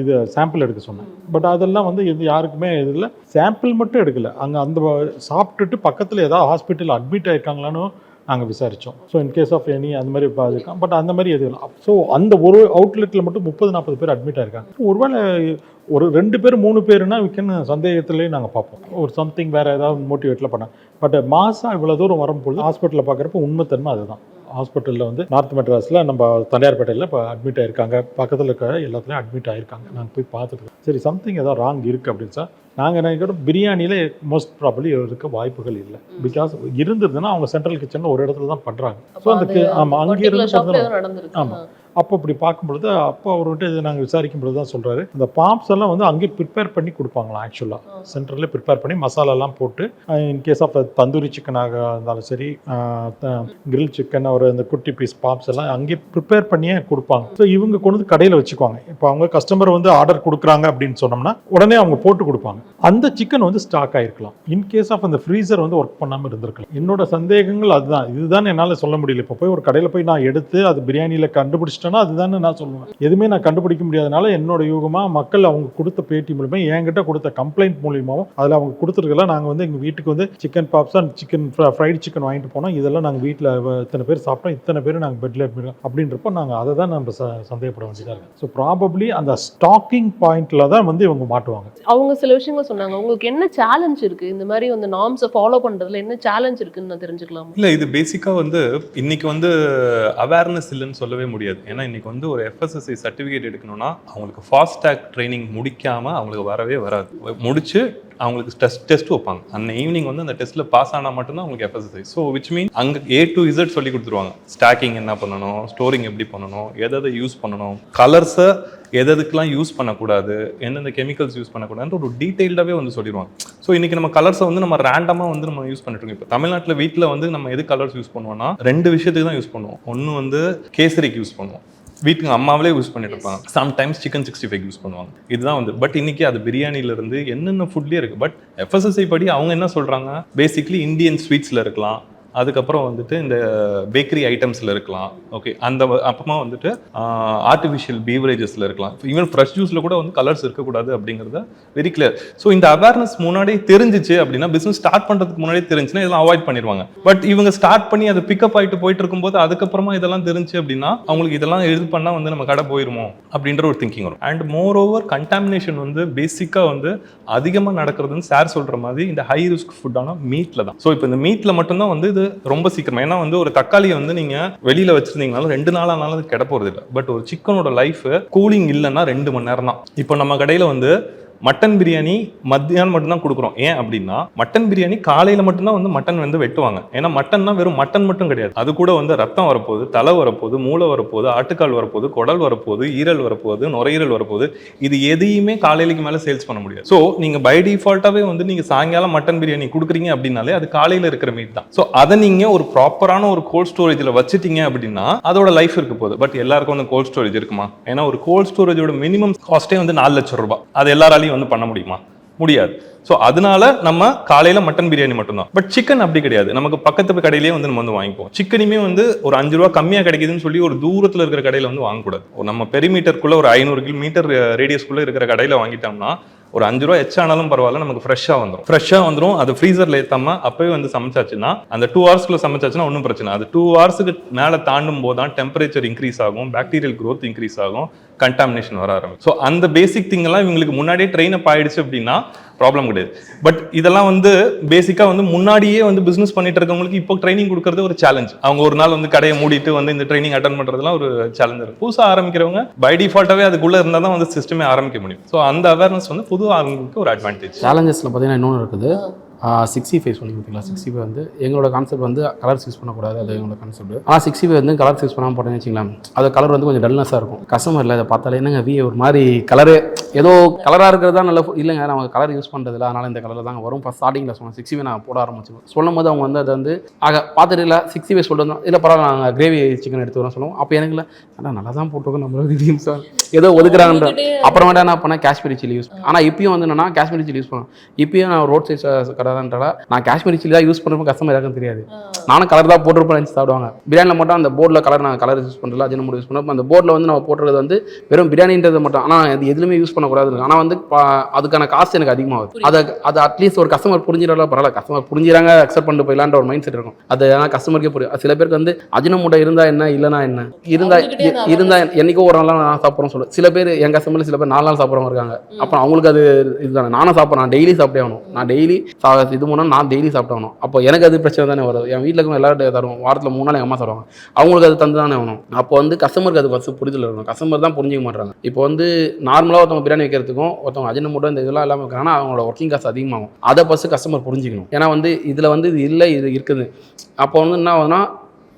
இது சாம்பிள் எடுக்க சொன்னேன். பட் அதெல்லாம் வந்து இது யாருக்குமே இது இல்லை. சாம்பிள் மட்டும் எடுக்கலை, அங்கே அந்த சாப்பிட்டுட்டு பக்கத்தில் ஏதாவது ஹாஸ்பிட்டல் அட்மிட் ஆகிருக்காங்களான்னு நாங்கள் விசாரித்தோம். ஸோ இன்கேஸ் ஆஃப் எனி அந்த மாதிரி பாதிக்கும். பட் அந்த மாதிரி எதுவும் இல்லை. ஸோ அந்த ஒரு அவுட்லெட்டில் மட்டும் 30-40 பேர் அட்மிட் ஆகிருக்காங்க. ஒருவேளை ஒரு 2 பேர் 3 பேருனா விற்கன்னு சந்தேகத்திலேயே நாங்கள் பார்ப்போம், ஒரு சம்திங் வேறு ஏதாவது மோட்டிவேட்டில் பண்ணேன். பட் மாதம் இவ்வளோ தூரம் வரும்பொழுது ஹாஸ்பிட்டலில் பார்க்குறப்ப உண்மைத்தன்மை அதுதான். ஹாஸ்பிட்டலில் வந்து நார்த் மெட்ராஸில் நம்ம தனியார்பேட்டையில் இப்போ அட்மிட் ஆகிருக்காங்க, பக்கத்தில் இருக்க எல்லாத்துலேயும் அட்மிட் ஆகிருக்காங்க. நாங்கள் போய் பார்த்துட்டு சரி சம்திங் ஏதோ ராங் இருக்குது அப்படின்னு சார். நாங்கள் நினைக்கிறோம் பிரியாணியில் மோஸ்ட் ப்ராபப்ளி இருக்க வாய்ப்புகள் இல்லை. பிகாஸ் இருந்ததுன்னா அவங்க சென்ட்ரல் கிச்சனில் ஒரு இடத்துல தான் பண்ணுறாங்க. ஸோ அதுக்கு ஆமாம் அங்கே இருந்து ஆமாம். அப்போ இப்படி பார்க்கும்பொழுது அப்போ அவர்கிட்ட இது நாங்கள் விசாரிக்கும் பொழுது தான் சொல்கிறாரு, இந்த பாப்ஸ் எல்லாம் வந்து அங்கேயே ப்ரிப்பேர் பண்ணி கொடுப்பாங்களாம். ஆக்சுவலாக சென்டரில் ப்ரிப்பேர் பண்ணி மசாலாலாம் போட்டு இன்கேஸ் ஆஃப் தந்தூரி சிக்கனாக இருந்தாலும் சரி, கிரில் சிக்கன் ஒரு இந்த குட்டி பீஸ் பாப்ஸ் எல்லாம் அங்கேயே ப்ரிப்பேர் பண்ணியே கொடுப்பாங்க. ஸோ இவங்க கொண்டு வந்து கடையில் வச்சுக்குவாங்க. இப்போ அவங்க கஸ்டமர் வந்து ஆர்டர் கொடுக்குறாங்க அப்படின்னு சொன்னோம்னா உடனே அவங்க போட்டு கொடுப்பாங்க. அந்த சிக்கன் வந்து ஸ்டாக் ஆகிருக்கலாம். இன்கேஸ் ஆஃப் அந்த ஃப்ரீசர் வந்து ஒர்க் பண்ணாமல் இருந்திருக்கலாம். என்னோட சந்தேகங்கள் அதுதான். இதுதான் என்னால் சொல்ல முடியல. இப்போ போய் ஒரு கடையில் போய் நான் எடுத்து அது பிரியாணியில் கண்டுபிடிச்சிட்டேன்னா அதுதான் நான் சொல்லுவேன். எதுவுமே நான் கண்டுபிடிக்க முடியாதனால என்னோட யூகமாக மக்கள் அவங்க கொடுத்த பேட்டி மூலியமாக என்கிட்ட கொடுத்த கம்ப்ளைண்ட் மூலியமாகவும் அதில் அவங்க கொடுத்துருக்கலாம். நாங்கள் வந்து எங்கள் வீட்டுக்கு வந்து chicken pops and chicken fried chicken வாங்கிட்டு போனோம். இதெல்லாம் நாங்கள் வீட்டில் இத்தனை பேர் சாப்பிட்டோம், இத்தனை பேர் நாங்கள் பெட்டில் அப்படின்றப்போ நாங்கள் அதை தான் நம்ம சந்தேகப்பட வேண்டியதாக இருக்குது. ஸோ ப்ராபப்ளி அந்த ஸ்டாக்கிங் பாயிண்ட்ல தான் வந்து இவங்க மாட்டுவாங்க. அவங்க சில விஷயங்கள் சொன்னாங்க. உங்களுக்கு என்ன சேலஞ்ச் இருக்கு இந்த மாதிரி அந்த நார்ம்ஸை ஃபாலோ பண்றதுல என்ன சேலஞ்ச் இருக்குன்னு நான் தெரிஞ்சுக்கலாம்? இல்லை, இது பேசிக்காக வந்து இன்னைக்கு வந்து அவேர்னஸ் இல்லைன்னு சொல்லவே முடியாது. ஏன்னா இன்னைக்கு வந்து ஒரு FSSAI சர்டிஃபிகேட் எடுக்கணும்னா அவங்களுக்கு ஃபாஸ்டாக் ட்ரைனிங் முடிக்காமல் அவங்களுக்கு வரவே வராது. முடிச்சு அவங்களுக்கு டெஸ்ட் வைப்பாங்க. அன்னை ஈவினிங் வந்து அந்த டெஸ்ட்டில் பாஸ் ஆனால் மட்டும்தான் அவங்களுக்கு FSSAI. ஸோ விச் மீன் அங்கே A to Z சொல்லி கொடுத்துருவாங்க. ஸ்டாக்கிங் என்ன பண்ணணும், ஸ்டோரிங் எப்படி பண்ணணும், எதை யூஸ் பண்ணணும், கலர்ஸை எதுக்கெல்லாம் யூஸ் பண்ணக்கூடாது, எந்தெந்த கெமிக்கல்ஸ் யூஸ் பண்ணக்கூடாதுன்ற ஒரு டீட்டெயில்டாகவே வந்து சொல்லிடுவாங்க. ஸோ இன்றைக்கி நம்ம கலர்ஸை வந்து நம்ம ரேண்டமாக வந்து நம்ம யூஸ் பண்ணிட்டு இருக்கோம். இப்போ தமிழ்நாட்டில் வீட்டில் வந்து நம்ம எது கலர்ஸ் யூஸ் பண்ணுவோம்னா 2 விஷயத்துக்கு தான் யூஸ் பண்ணுவோம். ஒன்று வந்து கேசரிக்கு யூஸ் பண்ணுவோம், வீட்டுக்கு அம்மாவிலே யூஸ் பண்ணிட்டு இருப்பாங்க. சம்டைம்ஸ் சிக்கன் 65 யூஸ் பண்ணுவாங்க. இதுதான் வந்து பட் இன்னைக்கு அது பிரியாணிலேருந்து என்னென்ன ஃபுட்லேயே இருக்குது. பட் FSSAI படி அவங்க என்ன சொல்கிறாங்க, பேசிக்லி இந்தியன் ஸ்வீட்ஸில் இருக்கலாம், அதுக்கப்புறம் வந்துட்டு இந்த பேக்கரி ஐட்டம்ஸில் இருக்கலாம், ஓகே, அந்த அப்புறமா வந்துட்டு ஆர்டிஃபிஷியல் பீவரேஜஸில் இருக்கலாம், ஈவன் ஃப்ரெஷ் ஜூஸில் கூட வந்து கலர்ஸ் இருக்கக்கூடாது அப்படிங்கிறத வெரி கிளியர். ஸோ இந்த அவேர்னஸ் முன்னாடியே தெரிஞ்சிச்சு அப்படின்னா, பிஸ்னஸ் ஸ்டார்ட் பண்ணுறதுக்கு முன்னாடியே தெரிஞ்சுன்னா இதெல்லாம் அவாய்ட் பண்ணிடுவாங்க. பட் இவங்க ஸ்டார்ட் பண்ணி அதை பிக்கப் ஆகிட்டு போயிட்டு இருக்கும்போது அதுக்கப்புறமா இதெல்லாம் தெரிஞ்சு அப்படின்னா அவங்களுக்கு இதெல்லாம் இது பண்ணால் வந்து நம்ம கடை போயிருமோ அப்படின்ற ஒரு திங்கிங் வரும். அண்ட் மோர் ஓவர் கண்டாமினேஷன் வந்து பேசிக்காக வந்து அதிகமாக நடக்கிறதுன்னு சார் சொல்கிற மாதிரி இந்த ஹை ரிஸ்க் ஃபுட்டான மீட்டில் தான். ஸோ இப்போ இந்த மீட்டில் மட்டும்தான் வந்து இது ரொம்ப சீக்கிரம். ஏன்னா வந்து ஒரு தக்காளியை வந்து நீங்க வெளியில வச்சிருந்தீங்கனாலும் 2 நாள் ஆனாலும் அது கெட போறது இல்லை. பட் ஒரு சிக்கனோட லைஃப் கூலிங் இல்லைன்னா 2 மணி நேரம் தான். இப்போ நம்ம கடையில வந்து மட்டன் பிரியாணி மத்தியானம் மட்டும்தான் கொடுக்குறோம். ஏன் அப்படின்னா மட்டன் பிரியாணி காலையில் மட்டும்தான் வந்து மட்டன் வந்து வெட்டுவாங்க. ஏன்னா மட்டன்னா வெறும் மட்டன் மட்டும் கிடையாது, அது கூட வந்து ரத்தம் வரப்போகுது, தலை வரப்போகுது, மூளை வரப்போகுது, ஆட்டுக்கால் வரப்போகுது, குடல் வரப்போகுது, ஈரல் வரப்போகுது, நுரையீரல் வரப்போகுது. இது எதையுமே காலையிலுக்கு மேலே சேல்ஸ் பண்ண முடியாது. ஸோ நீங்கள் பை டிஃபால்ட்டாகவே வந்து நீங்கள் சாயங்காலம் மட்டன் பிரியாணி கொடுக்குறீங்க அப்படின்னாலே அது காலையில் இருக்கிற மீட் தான். ஸோ அதை நீங்கள் ஒரு ப்ராப்பரான ஒரு கோல்ட் ஸ்டோரேஜில் வச்சுட்டீங்க அப்படின்னா அதோட லைஃப் இருக்க போகுது. பட் எல்லாருக்கும் வந்து கோல்ட் ஸ்டோரேஜ் இருக்குமா? ஏன்னா ஒரு கோல்ட் ஸ்டோரேஜோட மினிமம் காஸ்ட்டே வந்து 4 லட்சம் ரூபாய். அது எல்லாராலையும் வந்து பண்ண முடியுமா? முடியாது. ஸோ அதனால நம்ம காலையில் மட்டன் பிரியாணி மட்டும்தான். பட் சிக்கன் அப்படி கிடையாது. நமக்கு பக்கத்து கடையிலேயே வந்து நம்ம வந்து வாங்கிப்போம். சிக்கனுமே வந்து ஒரு 5 ரூபா கம்மியாக கிடைக்குதுன்னு சொல்லி ஒரு தூரத்தில் இருக்கிற கடையில் வந்து வாங்கக்கூடாது. நம்ம பெரிமீட்டருக்குள்ள ஒரு 500 கிலோமீட்டர் ரேடியஸ்குள்ளே இருக்கிற கடையில் வாங்கிட்டோம்னா ஒரு 5 ரூபா எச்சானாலும் பரவாயில்ல, நமக்கு ஃப்ரெஷ்ஷாக வந்துடும். அது ஃப்ரீசரில் ஏற்றாம அப்பவே வந்து சமைச்சாச்சுன்னா அந்த 2 ஹவர்ஸ்க்குள்ள சமைச்சாச்சுன்னா ஒன்றும் பிரச்சனை. அது 2 ஹவர்ஸுக்கு மேலே தாண்டும் போது தான் டெம்பரேச்சர் இன்க்ரீஸ் ஆகும், பாக்டீரியல் க்ரோத் இன்க்ரீஸ் ஆகும், கண்டாமினேஷன் வர ஆரம்பிக்கும். ஸோ அந்த பேசிக் திங் எல்லாம் இவங்களுக்கு முன்னாடியே ட்ரெயின் அப் ஆயிடுச்சு அப்படின்னா ப்ராப்ளம் கிடையாது. பட் இதெல்லாம் வந்து பேசிக்காக வந்து முன்னாடியே வந்து பிஸ்னஸ் பண்ணிட்டு இருக்கவங்களுக்கு இப்போ ட்ரைனிங் கொடுக்கறது ஒரு சேலஞ்ச். அவங்க ஒரு நாள் வந்து கடையை மூடிட்டு வந்து இந்த ட்ரைனிங் அட்டன் பண்ணுறதுலாம் ஒரு சேலஞ்ச் இருக்கும். புதுசாக ஆரம்பிக்கிறவங்க பை டிஃபால்ட்டாகவே அதுக்குள்ளே இருந்தால் தான் வந்து சிஸ்டமே ஆரம்பிக்க முடியும். ஸோ அந்த அவேர்னஸ் வந்து புது ஆரம்பிக்க ஒரு அட்வான்டேஜ். சேலஞ்சஸில் பார்த்தீங்கன்னா இன்னொன்று இருக்குது. 65 சொல்லி பார்த்தீங்களா? 65 வந்து எங்களோட கான்செப்ட் வந்து கலர்ஸ் யூஸ் பண்ணக்கூடாது, அது எங்களோட கான்செப்ட். ஆனால் 65 வந்து கலர்ஸ் யூஸ் பண்ணாமல் போட்டேன்னு வச்சுக்கலாம், அது கலர் வந்து கொஞ்சம் டல்னஸாக இருக்கும். கஸ்டமரில் இதை பார்த்தாலே என்னங்க ஒரு மாதிரி கலரு ஏதோ கலராக இருக்கிறது தான் நல்ல இல்லைங்க, நம்ம கலர் யூஸ் பண்ணுறதில்ல, அதனால் இந்த கலரில் தாங்க வரும். ஃபஸ்ட் ஸ்டார்டிங்கில் சொன்னேன் 65 நான் போட ஆரம்பிச்சிடுவோம். சொல்லும் போது அவங்க வந்து அதை வந்து பார்த்துட்டு இல்லை 65 சொல்லிட்டு இல்லை பரவாயில்ல நாங்கள் கிரேவி சிக்கன் எடுத்து வரோம் சொல்லுவோம். அப்போ எனக்கு இல்லை ஆனால் நல்லா தான் போட்டிருக்கோம் நம்மளோட ஏதோ ஒதுக்குறாங்கன்ற அப்புறமேட்டா என்ன பண்ணேன் காஷ்மீரி சில்லி யூஸ். ஆனால் இப்பயும் வந்து என்னன்னா காஷ்மீரி சில்லி யூஸ் பண்ணுவேன். இப்பயும் நான் ரோட் சைட் கடை நான் காஷ்மீரி சில்லி தான் யூஸ் பண்ணுறப்ப கஸ்டமர் யாருக்கும் தெரியாது. நானும் கலர் தான் போட்டிருப்பேன் சாப்பிடுவாங்க. பிரியாணியில் மட்டும் அந்த போர்டில் கலர் நான் கலர் யூஸ் பண்ணுறதுல அஜினமோட்டோ யூஸ் பண்ணுறப்ப அந்த போர்டில் வந்து நம்ம போட்டுறது வந்து வெறும் பிரியாணின்றது மட்டும். ஆனால் அது எதுவுமே யூஸ் பண்ணக்கூடாது. ஆனால் வந்து அதுக்கான காஸ்ட் எனக்கு அதிகமாகுது. அது அட்லீஸ்ட் ஒரு கஸ்டமர் புரிஞ்சிடலாம் பரவாயில்ல, கஸ்டமர் புரிஞ்சுறாங்க அக்செப்ட் பண்ணிட்டு போயிடலான்ற ஒரு மைண்ட் செட் இருக்கும். அது ஆனால் கஸ்டமருக்கே புரியும். சில பேருக்கு வந்து அஜினமோட்டோ இருந்தால் என்ன இல்லைனா என்ன இருந்தால் என்னைக்கோ ஒரு நாள் நான் சாப்பிட்றோம் சொல்லுவேன். சில பேர் என் கஸ்டமரில் சில பேர் 4 நாள் சாப்பிட்றவங்க இருக்காங்க. அப்புறம் அவங்களுக்கு அது இதுதானே. நானும் சாப்பிட்றேன், நான் டெய்லி சாப்பிட்டே ஆகணும். நான் டெய்லி இது மூணு நான் டெய்லி சாப்பிட்டாகணும். அப்போ எனக்கு அது பிரச்சனை தானே வருது. என் வீட்டில் இருக்கும் எல்லாரும் தருவோம், வாரத்தில் 3 நாள் எங்கள் அம்மா தருவாங்க, அவங்களுக்கு அது தந்து தானே ஆகணும். அப்போ வந்து கஸ்டமருக்கு அது ஃபஸ்ட்டு புரிதல் இருக்கணும். கஸ்டமர் தான் புரிஞ்சிக்க மாட்டாங்க. இப்போ வந்து நார்மலாக ஒருத்தவங்க பிரியாணி வைக்கிறதுக்கும் ஒருத்தவங்க அஜினமோட்டோ இந்த இதெல்லாம் இல்லாமல் இருக்கிறாங்கன்னா அவங்களோட ஒர்க்கிங் காசு அதிகமாகும். அதை ஃபஸ்ட்டு கஸ்டமர் புரிஞ்சிக்கணும். ஏன்னா வந்து இதில் வந்து இது இல்லை இது இருக்குது. அப்போ வந்து என்ன ஆகுதுன்னா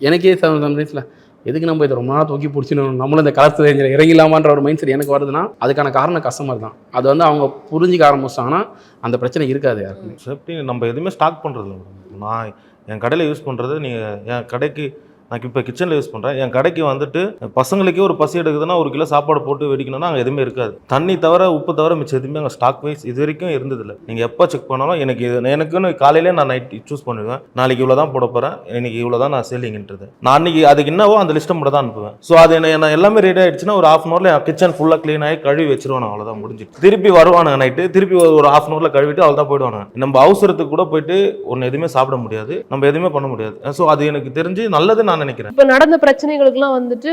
எனக்கே சம்டைம்ஸில் எதுக்கு நம்ம இதை ரொம்ப நாள் தூக்கி பிடிச்சிடணும், நம்மளும் இந்த கலர்ஸ் இறங்கிடலாமான்ற ஒரு மைண்ட் செட் எனக்கு வருதுன்னா அதுக்கான காரணம் கஸ்டமர் தான். அது வந்து அவங்க புரிஞ்சிக்க ஆரம்பிச்சிட்டாங்கன்னா அந்த பிரச்சனை இருக்காது யாருக்குமே. சேஃப்டி நம்ம எதுவுமே ஸ்டாக் பண்ணுறது இல்லை. நான் என் கடையில் யூஸ் பண்ணுறது நீங்கள் என் கடைக்கு நான் இப்போ கிச்சனில் யூஸ் பண்ணுறேன். என் கடைக்கு வந்துட்டு பசங்களுக்கே ஒரு பசி எடுக்குதுன்னா 1 கிலோ சாப்பாடு போட்டு வெடிக்கணும்னா அங்கே எதுவுமே இருக்காது. தண்ணி தவிர உப்பு தவிர மிச்சம் எதுவுமே அங்கே ஸ்டாக் வைஸ் இது வரைக்கும் இருந்ததில்லை. நீங்கள் எப்போ செக் பண்ணாலும் எனக்குன்னு காலையிலே நான் நைட் சூஸ் பண்ணுவேன். நாளைக்கு இவ்வளோ தான் போட போகிறேன், இன்னைக்கு இவ்வளோ தான் நான் சேலிங்ன்றது. நான் அன்றைக்கி அதுக்கு என்னவோ அந்த லிஸ்ட்டை மட்டும் தான் அனுப்புவேன். ஸோ அது என்ன எல்லாமே ரெடி ஆகிடுச்சுன்னா ஒரு 1/2 hourல கிச்சன் ஃபுல்லாக க்ளீன் ஆகி கழுவி வச்சிருவானு, அவ்வளோதான் முடிஞ்சு. திருப்பி வருவானுங்க நைட்டு, திருப்பி ஒரு 1/2 hourல கழுவிட்டு அவ்வளோ தான் போயிடுவானுங்க. நம்ம அவசரத்துக்கு கூட போயிட்டு ஒன்று எதுவுமே சாப்பிட முடியாது, நம்ம எதுவுமே பண்ண முடியாது. ஸோ அது எனக்கு தெரிஞ்சு நல்லது நான் நினைக்கிறேன். இப்ப நடந்த பிரச்சனைகளுக்குலாம் வந்துட்டு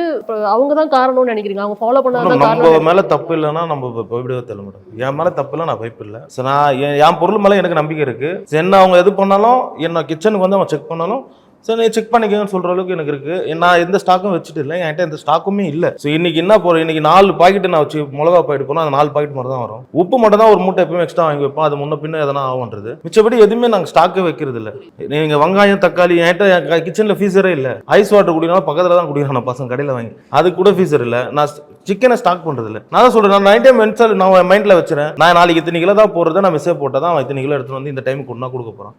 அவங்க தான் காரணம்னு நினைக்கிறீங்க? அவங்க ஃபாலோ பண்ணாதான் நம்ம காரணம்? மேல தப்பு இல்லைன்னா நம்ம போய்விடவே தெரியல மேடம். என் மேல தப்பு இல்லை, நான் வைப்பு இல்லை. ஸோ நான் என் பொருள் மேல எனக்கு நம்பிக்கை இருக்கு. என்ன அவங்க எது பண்ணாலும் என்ன கிச்சனுக்கு வந்து அவன் செக் பண்ணாலும் சார் நீ செக் பண்ணிக்கன்னு சொல்கிற அளவுக்கு எனக்கு இருக்குது. நான் எந்த ஸ்டாக்கும் வச்சுட்டு இல்லை, என்கிட்ட எந்த ஸ்டாக்குமே இல்லை. ஸோ இன்றைக்கி என்ன போகிறோம், இன்றைக்கி 4 பாக்கெட்டு நான் வச்சு மிளகா பாக்கெட் போனால் அந்த 4 பாக்கெட் மட்டும் தான் வரும். உப்பு மட்டும் தான் ஒரு மூட்டை எப்பவுமே எக்ஸ்ட்ரா வாங்கி வைப்போம், அது முன்ன பின்ன எதனா ஆகுன்றது. மிச்சப்படி எதுவுமே நாங்கள் ஸ்டாக்கே வைக்கிறது இல்லை. நீங்கள் வெங்காயம் தக்காளி என்கிட்ட கிச்சனில் ஃபீஸரே இல்லை. ஐஸ் வாட்டர் குடிக்கணும் பக்கத்தில் தான் குடிக்கணும் பசங்க கடையில் வாங்கி, அது கூட ஃபீஸர் இல்லை. நான் சிக்கனை ஸ்டாக் பண்ணுறது இல்லை. நான் தான் சொல்கிறேன், நான் 9 டைம் நான் மைண்டில் வச்சுறேன். நான் நாளைக்கு இத்தனை கிலோ தான் போடுறத நான் மெசேஜ் போட்டால் தான் அவன் இத்தனை கிலோ எடுத்துகிட்டு வந்து இந்த டைம் கொடுனா கொடுக்க போகிறான்.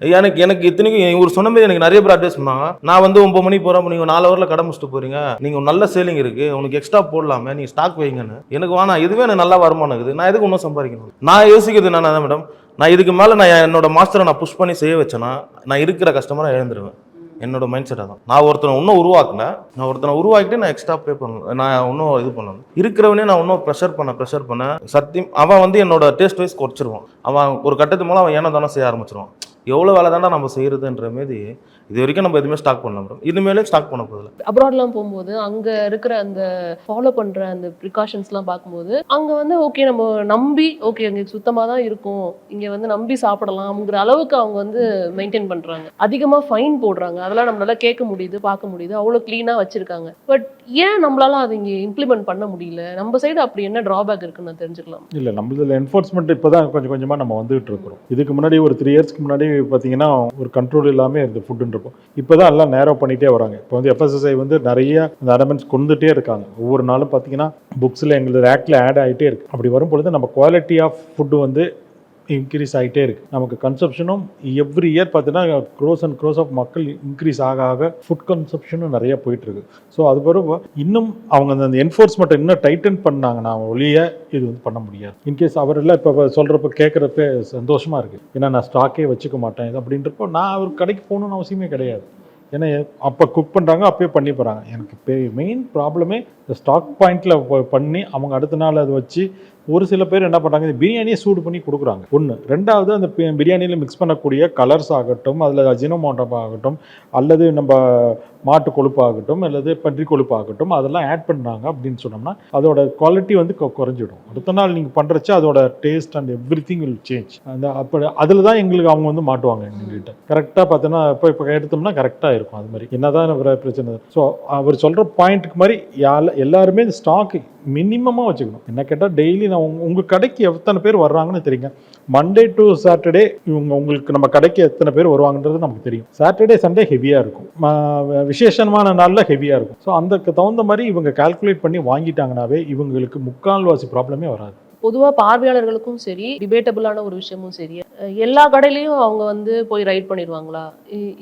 எனக்கு இத்தனைக்கும் ஒரு சொன்ன மாதிரி எனக்கு நிறைய பேர் அட்வைஸ் பண்ணாங்க. நான் வந்து 9 மணிக்கு போகிறேன், நீங்கள் 4 ஹவரில் கடை முடிச்சுட்டு போகிறீங்க, நீங்கள் நல்ல சேலிங் இருக்குது, உனக்கு எக்ஸ்ட்ரா போடலாமே, நீங்கள் ஸ்டாக் வைங்கன்னு. எனக்கு வேணா, இதுவே எனக்கு நல்லா வருமானம் இருக்குது, நான் எதுக்கு இன்னும் சம்பாதிக்கணும்? நான் யோசிக்கிறது நான் தான் மேடம், நான் இதுக்கு மேலே நான் என்னோட மாஸ்டரை நான் புஷ் பண்ணி செய்ய வச்சேன்னா நான் இருக்கிற கஸ்டமரை இழந்துருவேன். என்னோட மைண்ட் செட்டாக தான் நான் ஒருத்தனை இன்னும் உருவாக்கல. நான் ஒருத்தனை உருவாக்கிட்டு நான் எக்ஸ்ட்ரா பே பண்ணணும், நான் இன்னும் இது பண்ணணும். இருக்கிறவனே நான் இன்னும் ப்ரெஷர் பண்ண சத்தியம் அவன் வந்து என்னோட டேஸ்ட் வைஸ் குறைச்சிருவான். அவன் ஒரு கட்டத்து மூலம் அவன் ஏனோ தானே செய்ய ஆரம்பிச்சிருவான். எவ்வளோ வேலை தானே நம்ம செய்யறதுன்ற மாரி இது வரைக்கும் நம்ம எதுவுமே ஸ்டாக் பண்ணலாம் மேடம், இனிமேலே ஸ்டாக் பண்ண போதில்லை. அப்ராட்லாம் போகும்போது அங்கே இருக்கிற அந்த ஃபாலோ பண்ணுற அந்த ப்ரிகாஷன்ஸ்லாம் பார்க்கும்போது அங்கே வந்து ஓகே நம்ம நம்பி ஓகே அங்கே சுத்தமாக தான் இருக்கும், இங்கே வந்து நம்பி சாப்பிடலாம்ங்கிற அளவுக்கு அவங்க வந்து மெயின்டைன் பண்ணுறாங்க. அதிகமாக ஃபைன் போடுறாங்க, அதெல்லாம் நம்மளால கேட்க முடியுது பார்க்க முடியுது, அவ்வளோ க்ளீனாக வச்சுருக்காங்க. பட் ஏன் நம்மளால அதை இங்கே இம்ப்ளிமெண்ட் பண்ண முடியல? நம்ம சைடு அப்படி என்ன ட்ராபேக் இருக்குன்னு நான் தெரிஞ்சுக்கலாம். இல்லை, நம்மளதில் என்ஃபோர்ஸ்மெண்ட் இப்போ தான் கொஞ்சம் கொஞ்சமாக நம்ம வந்துகிட்டு இருக்கிறோம். இதுக்கு முன்னாடி ஒரு 3 இயர்ஸ்க்கு முன்னாடி பார்த்தீங்கன்னா ஒரு கண்ட்ரோல் இல்லாமல் இருந்த ஃபுட்டுன்னு இருக்கும். இப்போ தான் எல்லாம் நேரோ பண்ணிகிட்டே வராங்க. இப்போ வந்து FSSAI வந்து நிறைய அந்த அடமெண்ட்ஸ் கொண்டுகிட்டே இருக்காங்க. ஒவ்வொரு நாளும் பார்த்தீங்கன்னா புக்ஸில் எங்களுக்கு ரேக்கில் ஆட் ஆகிட்டே இருக்குது. அப்படி வரும்பொழுது நம்ம குவாலிட்டி ஆஃப் ஃபுட்டு வந்து இன்க்ரீஸ் ஆகிட்டே இருக்குது. நமக்கு கன்சப்ஷனும் எவ்ரி இயர் பார்த்தீங்கன்னா க்ரோஸ் அண்ட் க்ரோஸ் ஆஃப் மக்கள் இன்க்ரீஸ் ஆக ஃபுட் கன்சப்ஷனும் நிறைய போயிட்டுருக்கு. ஸோ அது பிறகு இன்னும் அவங்க அந்த என்ஃபோர்ஸ்மெண்ட்டை இன்னும் டைட்டன் பண்ணாங்கன்னா ஒழிய இது வந்து பண்ண முடியாது. இன்கேஸ் அவரெல்லாம் இப்போ சொல்கிறப்ப கேட்குறப்ப சந்தோஷமாக இருக்குது. ஏன்னா நான் ஸ்டாக்கே வச்சுக்க மாட்டேன் இது அப்படின்றப்போ நான் அவர் கடைக்கு போகணுன்னு அவசியமே கிடையாது. ஏன்னா அப்போ குக் பண்ணுறாங்க, அப்போயே பண்ணி போகிறாங்க. எனக்கு மெயின் ப்ராப்ளமே இந்த ஸ்டாக் பாயிண்டில் பண்ணி அவங்க அடுத்த நாள் அதை வச்சு ஒரு சில பேர் என்ன பண்ணுறாங்க, பிரியாணியை சூடு பண்ணி கொடுக்குறாங்க. ஒன்று. ரெண்டாவது அந்த பிரியாணியில் மிக்ஸ் பண்ணக்கூடிய கலர்ஸ் ஆகட்டும், அதில் அஜினோமோட்டோ ஆகட்டும், அல்லது நம்ம மாட்டு கொழுப்பு ஆகட்டும், அல்லது பன்றி கொழுப்பு ஆகட்டும், அதெல்லாம் ஆட் பண்ணுறாங்க அப்படின்னு சொன்னோம்னா அதோட குவாலிட்டி வந்து குறைஞ்சிடும். அடுத்த நாள் நீங்கள் பண்ணுறச்சு அதோட taste and every thing will change. அந்த அப்போ அதில் தான் எங்களுக்கு அவங்க வந்து மாட்டுவாங்க எங்ககிட்ட. கரெக்டாக பார்த்தோன்னா இப்போ எடுத்தோம்னா கரெக்டாக இருக்கும். அது மாதிரி என்ன தான் பிரச்சனை. ஸோ அவர் சொல்கிற பாயிண்ட்டுக்கு மாதிரி எல்லாருமே இந்த ஸ்டாக் மினிமமாக வச்சுக்கணும். என்ன கேட்டால் டெய்லி நான் உங்கள் கடைக்கு எத்தனை பேர் வர்றாங்கன்னு தெரியுங்க. மண்டே டு சாட்டர்டே உங்களுக்கு நம்ம கடைக்கு எத்தனை பேர் வருவாங்கன்றது நமக்கு தெரியும். சாட்டர்டே சண்டே ஹெவியாக இருக்கும், விசேஷமான நாளில் ஹெவியாக இருக்கும். ஸோ அதுக்கு தகுந்த மாதிரி இவங்க கால்குலேட் பண்ணி வாங்கிட்டாங்கனாவே இவங்களுக்கு முக்கால்வாசி ப்ராப்ளமே வராது. பொதுவாக பார்வையாளர்களுக்கும் சரி, டிபேட்டபிளான ஒரு விஷயமும் சரி, எல்லா கடையிலையும் அவங்க வந்து போய் ரைட் பண்ணிடுவாங்களா,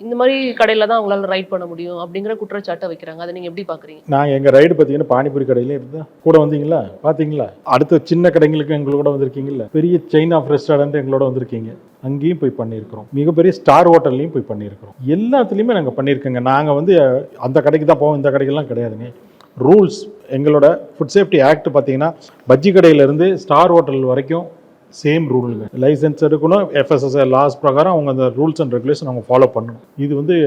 இந்த மாதிரி கடையில் தான் அவங்களால ரைட் பண்ண முடியும் அப்படிங்கிற குற்றச்சாட்டை வைக்கிறாங்க. அதை நீங்கள் எப்படி பார்க்குறீங்க? நான் எங்கள் ரைடு பார்த்தீங்கன்னா பானிபூரி கடையிலே இருந்தால் கூட வந்தீங்களா, பார்த்தீங்களா? அடுத்த சின்ன கடைங்களுக்கு எங்களோட வந்திருக்கீங்களா, பெரிய செயின் ஆஃப் ரெஸ்டாரண்ட் எங்களோட வந்திருக்கீங்க, அங்கேயும் போய் பண்ணியிருக்கிறோம். மிகப்பெரிய ஸ்டார் ஹோட்டல்லையும் போய் பண்ணியிருக்கிறோம். எல்லாத்துலேயுமே நாங்கள் பண்ணியிருக்கோங்க. நாங்கள் வந்து அந்த கடைக்கு தான் போவோம், இந்த கடைக்கெல்லாம் கிடையாதுங்க. ரூல்ஸ் எங்களோட ஃபுட் சேஃப்டி ஆக்ட் பார்த்தீங்கன்னா பஜ்ஜி கடையிலேருந்து ஸ்டார் ஹோட்டல் வரைக்கும் சேம் ரூலுங்க. லைசன்ஸ் எடுக்கணும், FSSAI லாஸ் பிரகாரம் அவங்க அந்த ரூல்ஸ் அண்ட் ரெகுலேஷன் அவங்க ஃபாலோ பண்ணணும். இது வந்து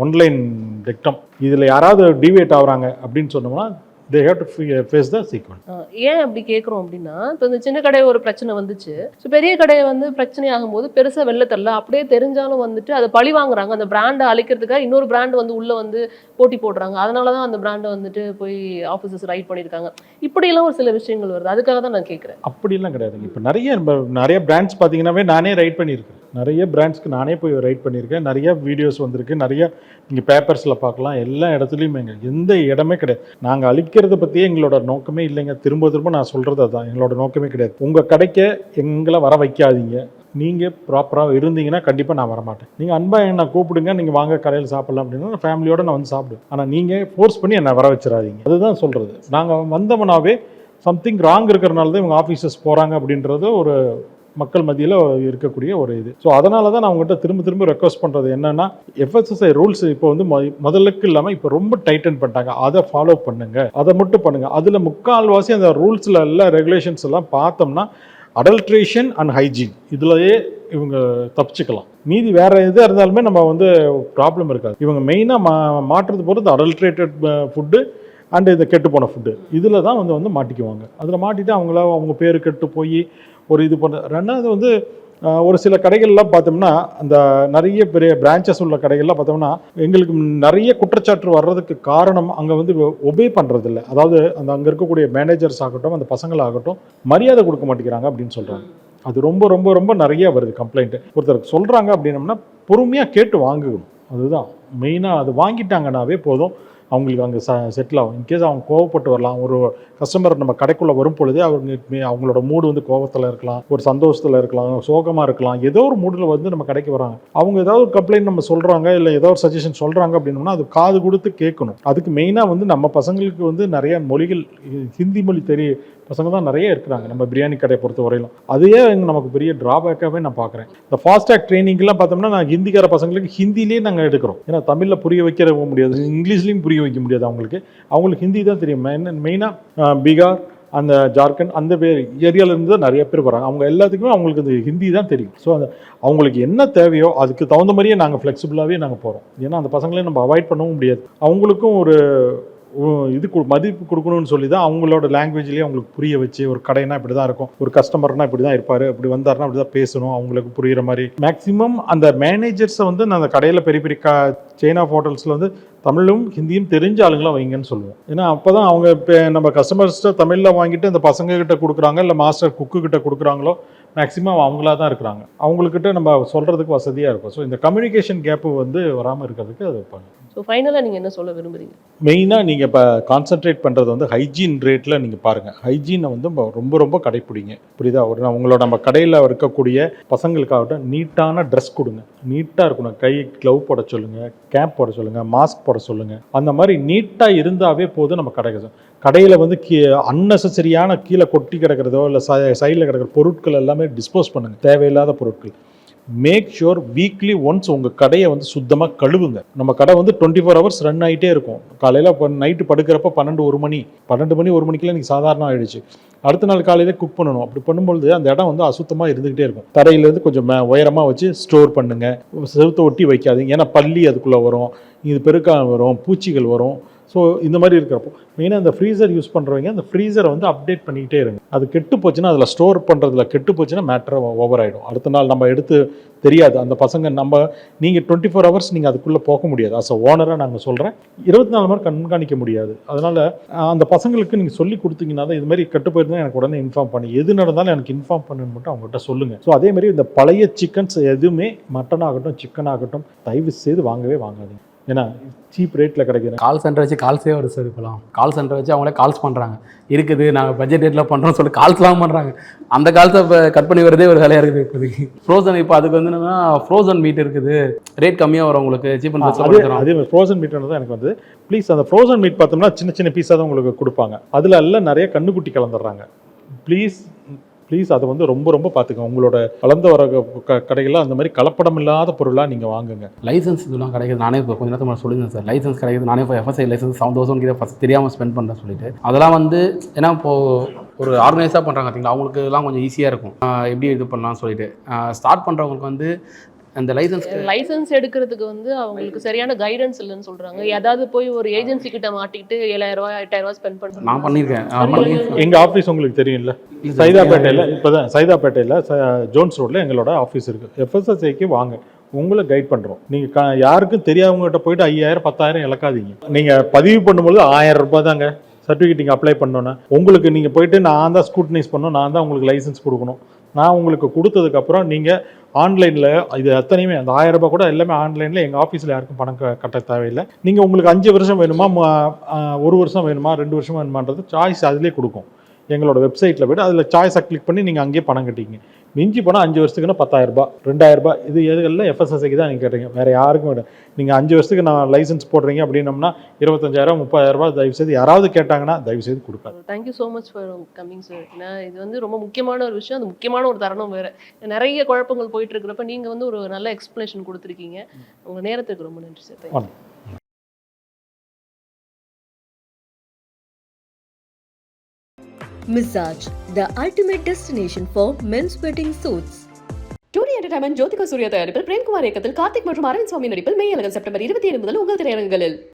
ஒன்லைன் டிக்டம். இதில் யாராவது டிவியேட் ஆகுறாங்க அப்படின்னு சொன்னோம்னா they have to face the sequence. ஏன் அப்படி கேட்குறோம் அப்படின்னா, இப்போ இந்த சின்ன கடை ஒரு பிரச்சனை வந்துச்சு, ஸோ பெரிய கடையை வந்து பிரச்சனை ஆகும்போது பெருசாக வெளில தரல, அப்படியே தெரிஞ்சாலும் வந்துட்டு அதை பழி வாங்குறாங்க. அந்த பிராண்டை அழிக்கிறதுக்காக இன்னொரு பிராண்ட் வந்து உள்ளே வந்து போட்டி போடுறாங்க. அதனால தான் அந்த பிராண்டை வந்துட்டு போய் ஆஃபீஸர்ஸ் ரைட் பண்ணியிருக்காங்க. இப்படியெல்லாம் ஒரு சில விஷயங்கள் வருது. அதுக்காக தான் நான் கேட்குறேன். அப்படிலாம் கிடையாதுங்க. இப்போ நிறைய பிராண்ட்ஸ் பார்த்தீங்கன்னாவே நானே ரைட் பண்ணியிருக்கேன். நிறைய பிராண்ட்ஸ்க்கு நானே போய் ரைட் பண்ணியிருக்கேன். நிறைய வீடியோஸ் வந்திருக்கு, நிறைய நீங்கள் பேப்பர்ஸில் பார்க்கலாம். எல்லா இடத்துலையுமே எந்த இடமே கிடையாது. நாங்கள் அழிக்கிறத பற்றியே எங்களோட நோக்கமே இல்லைங்க. திரும்ப நான் சொல்கிறது அதுதான், எங்களோட நோக்கமே கிடையாது. உங்கள் கடைக்கு எங்களை வர வைக்காதீங்க, நீங்கள் ப்ராப்பராக இருந்தீங்கன்னா கண்டிப்பாக நான் வரமாட்டேன். நீங்கள் அன்பாக என்னை கூப்பிடுங்க, நீங்கள் வாங்க கடையில் சாப்பிட்லாம் அப்படின்னா ஃபேமிலியோடு நான் வந்து சாப்பிடுவேன். ஆனால் நீங்கள் ஃபோர்ஸ் பண்ணி என்னை வர வச்சிடாதீங்க. அதுதான் சொல்கிறது. நாங்கள் வந்தோம்னாவே சம்திங் ராங் இருக்கிறனால தான் இவங்க ஆஃபீஸஸ் போகிறாங்க அப்படின்றது ஒரு மக்கள் மத்தியில் இருக்கக்கூடிய ஒரு இது. ஸோ அதனால தான் நான் உங்கள்கிட்ட திரும்ப திரும்ப ரெக்வஸ்ட் பண்ணுறது என்னென்னா, FSSAI ரூல்ஸ் இப்போ வந்து முதலுக்கு இல்லாமல் இப்போ ரொம்ப டைட்டன் பண்ணிட்டாங்க. அதை ஃபாலோ பண்ணுங்கள், அதை மட்டும் பண்ணுங்கள். அதில் முக்கால்வாசி அந்த ரூல்ஸில் எல்லாம் ரெகுலேஷன்ஸ் எல்லாம் பார்த்தோம்னா அடல்ட்ரேஷன் அண்ட் ஹைஜீன் இதுலையே இவங்க தப்பிச்சுக்கலாம். மீதி வேறு எதாக இருந்தாலுமே நம்ம வந்து ப்ராப்ளம் இருக்காது. இவங்க மெயினாக மாற்றுறது போகிறது அடல்ட்ரேட்டட் ஃபுட்டு அண்டு இந்த கெட்டு போன ஃபுட்டு இதில் தான் வந்து மாட்டிக்குவாங்க. அதில் மாட்டிட்டு அவங்க பேர் கெட்டு போய் ஒரு இது பண்ண. ரெண்டாவது வந்து ஒரு சில கடைகள்லாம் பார்த்தோம்னா அந்த நிறைய பெரிய பிரான்ச்சஸ் உள்ள கடைகள்லாம் பார்த்தோம்னா எங்களுக்கு நிறைய குற்றச்சாட்டு வர்றதுக்கு காரணம் அங்கே வந்து ஒபே பண்ணுறதில்ல. அதாவது அங்கே இருக்கக்கூடிய மேனேஜர்ஸ் ஆகட்டும், அந்த பசங்களாகட்டும் மரியாதை கொடுக்க மாட்டேங்கிறாங்க அப்படின்னு சொல்கிறாங்க. அது ரொம்ப ரொம்ப ரொம்ப நிறைய வருது கம்ப்ளைண்ட்டு. ஒருத்தருக்கு சொல்கிறாங்க அப்படின்னம்னா பொறுமையாக கேட்டு வாங்கணும். அதுதான் மெயினாக. அது வாங்கிட்டாங்கன்னாவே போதும், அவங்களுக்கு அங்கே செட்டில் ஆகும். இன்கேஸ் அவங்க கோவப்பட்டு வரலாம். ஒரு கஸ்டமர் நம்ம கடைக்குள்ளே வரும் பொழுதே அவங்களோட மூடு வந்து கோவத்தில் இருக்கலாம், ஒரு சந்தோஷத்தில் இருக்கலாம், சோகமாக இருக்கலாம், ஏதோ ஒரு மூடில் வந்து நம்ம கடைக்கு வராங்க. அவங்க ஏதாவது ஒரு கம்ப்ளைண்ட் நம்ம சொல்கிறாங்க, இல்லை ஏதோ ஒரு சஜஷன் சொல்கிறாங்க அப்படின்னோம்னா அது காது கொடுத்து கேட்கணும். அதுக்கு மெயினாக வந்து நம்ம பசங்களுக்கு வந்து நிறைய மொழிகள், ஹிந்தி மொழி தெரிய பசங்க தான் நிறைய இருக்கிறாங்க நம்ம பிரியாணி கடையை பொறுத்த வரையிலும். அதையே நமக்கு பெரிய ட்ராபேக்காகவே நான் பார்க்குறேன். இந்த ஃபாஸ்டாக் ட்ரைனிங்லாம் பார்த்தோம்னா நான் ஹிந்திக்கார பசங்களுக்கு ஹிந்திலேயே நாங்கள் எடுக்கிறோம். ஏன்னா தமிழில் புரிய வைக்க முடியாது, இங்கிலீஷ்லேயும் புரிய வைக்க முடியாது. அவங்களுக்கு ஹிந்தி தான் தெரியும். மெயினாக பீகார், அந்த ஜார்க்கண்ட், அந்த ஏரியாவிலேருந்து தான் நிறைய பேர் வராங்க. அவங்க எல்லாத்துக்குமே அவங்களுக்கு இந்த ஹிந்தி தான் தெரியும். ஸோ அந்த அவங்களுக்கு என்ன தேவையோ அதுக்கு தகுந்த மாதிரியே நாங்கள் ஃப்ளெக்சிபிளாகவே நாங்கள் போகிறோம். ஏன்னா அந்த பசங்களையும் நம்ம அவாய்ட் பண்ணவும் முடியாது. அவங்களுக்கும் ஒரு இது மதிப்பு கொடுக்கணும்னு சொல்லி தான் அவங்களோட லாங்குவேஜ்லேயே அவங்களுக்கு புரிய வச்சு, ஒரு கடைனா இப்படி தான் இருக்கும், ஒரு கஸ்டமர்னா இப்படி தான் இருப்பார், இப்படி வந்தாருன்னா இப்படி தான் பேசணும், அவங்களுக்கு புரிகிற மாதிரி. மேக்ஸிமம் அந்த மேனேஜர்ஸை வந்து நான் அந்த கடையில் பெரிய பெரிய செயின் ஆஃப் ஹோட்டல்ஸில் வந்து தமிழும் ஹிந்தியும் தெரிஞ்ச ஆளுங்களாம் வைங்கன்னு சொல்லுவோம். ஏன்னா அப்போ தான் அவங்க இப்போ நம்ம கஸ்டமர்ஸ்ட்டை தமிழில் வாங்கிட்டு அந்த பசங்கக்கிட்ட கொடுக்குறாங்க, இல்லை மாஸ்டர் குக்குக்கிட்ட கொடுக்குறாங்களோ மேக்ஸிமம் அவங்களா தான் இருக்கிறாங்க. அவங்கக்கிட்ட நம்ம சொல்கிறதுக்கு வசதியாக இருக்கும். ஸோ இந்த கம்யூனிகேஷன் கேப்பு வந்து வராமல் இருக்கிறதுக்கு அது பண்ணும். ஸோ ஃபைனலாக நீங்கள் என்ன சொல்ல விரும்புகிறீங்க? மெயினாக நீங்கள் இப்போ கான்சென்ட்ரேட் பண்ணுறது வந்து ஹைஜீன் ரேட்டில் நீங்கள் பாருங்கள். ஹைஜீனை வந்து ரொம்ப ரொம்ப கடைப்பிடிங்க. புரியுதா? உங்களோட நம்ம கடையில் இருக்கக்கூடிய பசங்களுக்காகட்டும் நீட்டான ட்ரெஸ் கொடுங்க. நீட்டாக இருக்கணும். கை க்ளவ் போட சொல்லுங்கள், கேப் போட சொல்லுங்கள், மாஸ்க் போட சொல்லுங்கள். அந்த மாதிரி நீட்டாக இருந்தாவே போதும் நம்ம கடையில் வந்து அன்னெசரியான கீழே கொட்டி கிடக்கிறதோ இல்லை சைடில் கிடக்கிற பொருட்கள் எல்லாமே டிஸ்போஸ் பண்ணுங்கள், தேவையில்லாத பொருட்கள். மேக் ஷுர் வீக்லி ஒன்ஸ் உங்கள் கடையை வந்து சுத்தமாக கழுவுங்க. நம்ம கடை வந்து 24 hours ரன் ஆகிட்டே இருக்கும். காலையில் நைட்டு படுக்கிறப்ப 12 மணி 1 மணிக்கெல்லாம் இன்றைக்கி சாதாரணம் ஆகிடுச்சு. அடுத்த நாள் காலையில் குக் பண்ணணும். அப்படி பண்ணும்பொழுது அந்த இடம் வந்து அசுத்தமாக இருந்துக்கிட்டே இருக்கும். தரையிலேருந்து கொஞ்சம் உயரமாக வச்சு ஸ்டோர் பண்ணுங்கள். செவுத்தை ஒட்டி வைக்காதீங்க. ஏன்னா பள்ளி அதுக்குள்ளே வரும், இது பெருக்காக வரும், பூச்சிகள் வரும். ஸோ இந்த மாதிரி இருக்கிறப்போ மெயினாக இந்த ஃப்ரீசர் யூஸ் பண்ணுறவங்க அந்த ஃப்ரீசரை வந்து அப்டேட் பண்ணிக்கிட்டே இருங்க. அது கெட்டு போச்சுன்னா, அதில் ஸ்டோர் பண்ணுறதுல கெட்டு போச்சுன்னா மேட்டர் ஓவர் ஆகிடும். அடுத்த நாள் நம்ம எடுத்து தெரியாது. அந்த பசங்க நீங்கள் 24 hours நீங்கள் அதுக்குள்ளே போக முடியாது. அஸ் அ ஓனராக நாங்கள் சொல்கிறேன், 24 மணி கண்காணிக்க முடியாது. அதனால் அந்த பசங்களுக்கு நீங்கள் சொல்லி கொடுத்தீங்கன்னா தான் இது மாதிரி கெட்டு போயிருந்தால் எனக்கு உடனே இன்ஃபார்ம் பண்ணி, எது நடந்தாலும் எனக்கு இன்ஃபார்ம் பண்ணுன்னு மட்டும் அவங்ககிட்ட சொல்லுங்கள். ஸோ அதே மாதிரி இந்த பழைய சிக்கன்ஸ் எதுவுமே மட்டன் ஆகட்டும் சிக்கன் ஆகட்டும் தயவு செய்து வாங்கவே வாங்காதீங்க. ஏன்னா சீப் ரேட்டில் கிடைக்கிது. கால் சென்டர் வச்சு கால்ஸே வருது சார். இப்போலாம் கால் சென்டர் வச்சு அவங்களே கால்ஸ் பண்ணுறாங்க. இருக்குது நாங்கள் பட்ஜெட் ரேட்டில் பண்ணுறோம்னு சொல்லி கால்ஸ்லாம் பண்ணுறாங்க. அந்த கால்ஸை இப்போ கட் பண்ணி வரதே ஒரு வேலையாக இருக்குது இப்போதைக்கு. ஃப்ரோசன் இப்போ அதுக்கு வந்து என்னன்னா ஃப்ரோசன் மீட் இருக்குது, ரேட் கம்மியாக வரும் உங்களுக்கு, சீப் அண்ட் பெஸ்ட். அதே மாதிரி ஃப்ரோசன் மீட் தான் எனக்கு வந்து ப்ளீஸ் அந்த ஃப்ரோசன் மீட் பார்த்தோம்னா சின்ன சின்ன பீஸாக தான் உங்களுக்கு கொடுப்பாங்க. அதில் எல்லாம் நிறைய கண்ணுக்குட்டி கலந்துடுறாங்க. ப்ளீஸ் அதை வந்து ரொம்ப ரொம்ப பார்த்துக்கோங்க. உங்களோட வளர்ந்து வர கடைகளில் அந்த மாதிரி கலப்படம் இல்லாத பொருளாக நீங்கள் வாங்குங்க. லைசன்ஸ் இதெல்லாம் கிடைக்குது. நானே இப்போ கொஞ்சம் நேரத்தில் சொல்லியிருந்தேன் சார், லைசன்ஸ் கிடைக்குது. நானே இப்போ FSI லைசன்ஸ் 7,000 கிட்ட ஃபஸ்ட் தெரியாமல் ஸ்பெண்ட் பண்ணுறேன் சொல்லிட்டு. அதெல்லாம் வந்து ஏன்னா இப்போது ஒரு ஆர்கனைஸாக பண்ணுறாங்க பார்த்தீங்களா, அவங்களுக்கு எல்லாம் கொஞ்சம் ஈஸியாக இருக்கும். எப்படி இது பண்ணலாம்னு சொல்லிட்டு ஸ்டார்ட் பண்ணுறவங்களுக்கு வந்து அந்த லைசன்ஸ் எடுக்கிறதுக்கு வந்து அவங்களுக்கு சரியான கைடன்ஸ் இல்லைன்னு சொல்றாங்க. ஏதாவது போய் ஒரு ஏஜென்சி கிட்ட மாட்டிக்கிட்டு 7,000 ரூபாய் 8,000 ரூபாய் ஸ்பெண்ட் பண்ணுறேன். நான் பண்ணியிருக்கேன். எங்கள் ஆஃபீஸ் உங்களுக்கு தெரியும்ல, சைதாப்பேட்டையில். இப்போ தான் சைதாப்பேட்டையில் ஜோன்ஸ் ரோட்டில் எங்களோட ஆஃபீஸ் இருக்குது. FSSAIக்கு வாங்க, உங்களை கைட் பண்ணுறோம். நீங்கள் யாருக்கும் தெரியாதவங்ககிட்ட போயிட்டு 5,000 10,000 இழக்காதீங்க. நீங்கள் பதிவு பண்ணும்போது 1000 ரூபாய் தாங்க சர்டிஃபிகேட் நீங்கள் அப்ளை பண்ணோன்னா. உங்களுக்கு நீங்கள் போயிட்டு நான் தான் ஸ்கூட்டனைஸ் பண்ணணும், நான் தான் உங்களுக்கு லைசன்ஸ் கொடுக்கணும். நான் உங்களுக்கு கொடுத்ததுக்கப்புறம் நீங்கள் ஆன்லைனில் இது அத்தனையுமே அந்த 1000 ரூபாய் கூட எல்லாமே ஆன்லைனில் எங்கள் ஆஃபீஸில் யாருக்கும் பணம் கட்ட தேவையில்லை. நீங்கள் உங்களுக்கு 5 வருஷம் வேணுமா, 1 வருஷம் வேணுமா, 2 வருஷம் வேணுமான்றது சாய்ஸ் அதிலே கொடுக்கும். எங்களோட வெப்சைட்டில் போய்ட்டு அதில் சாய்ஸை கிளிக் பண்ணி நீங்கள் அங்கேயே பணம் கட்டிங்க. மிஞ்சி போனால் 5 வருஷத்துக்குன்னா 10,000 2,000 இது எதுகளில் எஃப்எஸ்எஸ்ஐக்கு தான் நீங்கள் கேட்டீங்க, வேறு யாருக்கும் வேணும். நீங்கள் 5 வருஷத்துக்கு நான் லைசன்ஸ் போடுறீங்க அப்படின்னம்னா 25,000 30,000 தயவுசெய்து யாராவது கேட்டாங்கன்னா தயவுசெய்து கொடுக்காது. Thank you so much for coming sir. ஏன்னா இது வந்து ரொம்ப முக்கியமான ஒரு விஷயம், அது முக்கியமான ஒரு தருணம் வேறு. நிறைய குழப்பங்கள் போயிட்டு இருக்கிறப்ப நீங்கள் வந்து ஒரு நல்ல எக்ஸ்ப்ளனேஷன் கொடுத்துருக்கீங்க. உங்கள் நேரத்துக்கு ரொம்ப நன்றி சார். வணக்கம். Mizaj, the ultimate destination for men's wedding suits. Two D entertainment Jyothika Suriya தயாரிப்பில் பிரேம்குமார் இயக்கத்தில் கார்த்திக் மற்றும் அரவிந்த் சுவாமி நடிப்பில் மெய் அழகன் செப்டம்பர் 27 முதல் உங்கள் திரையரங்குகளில்.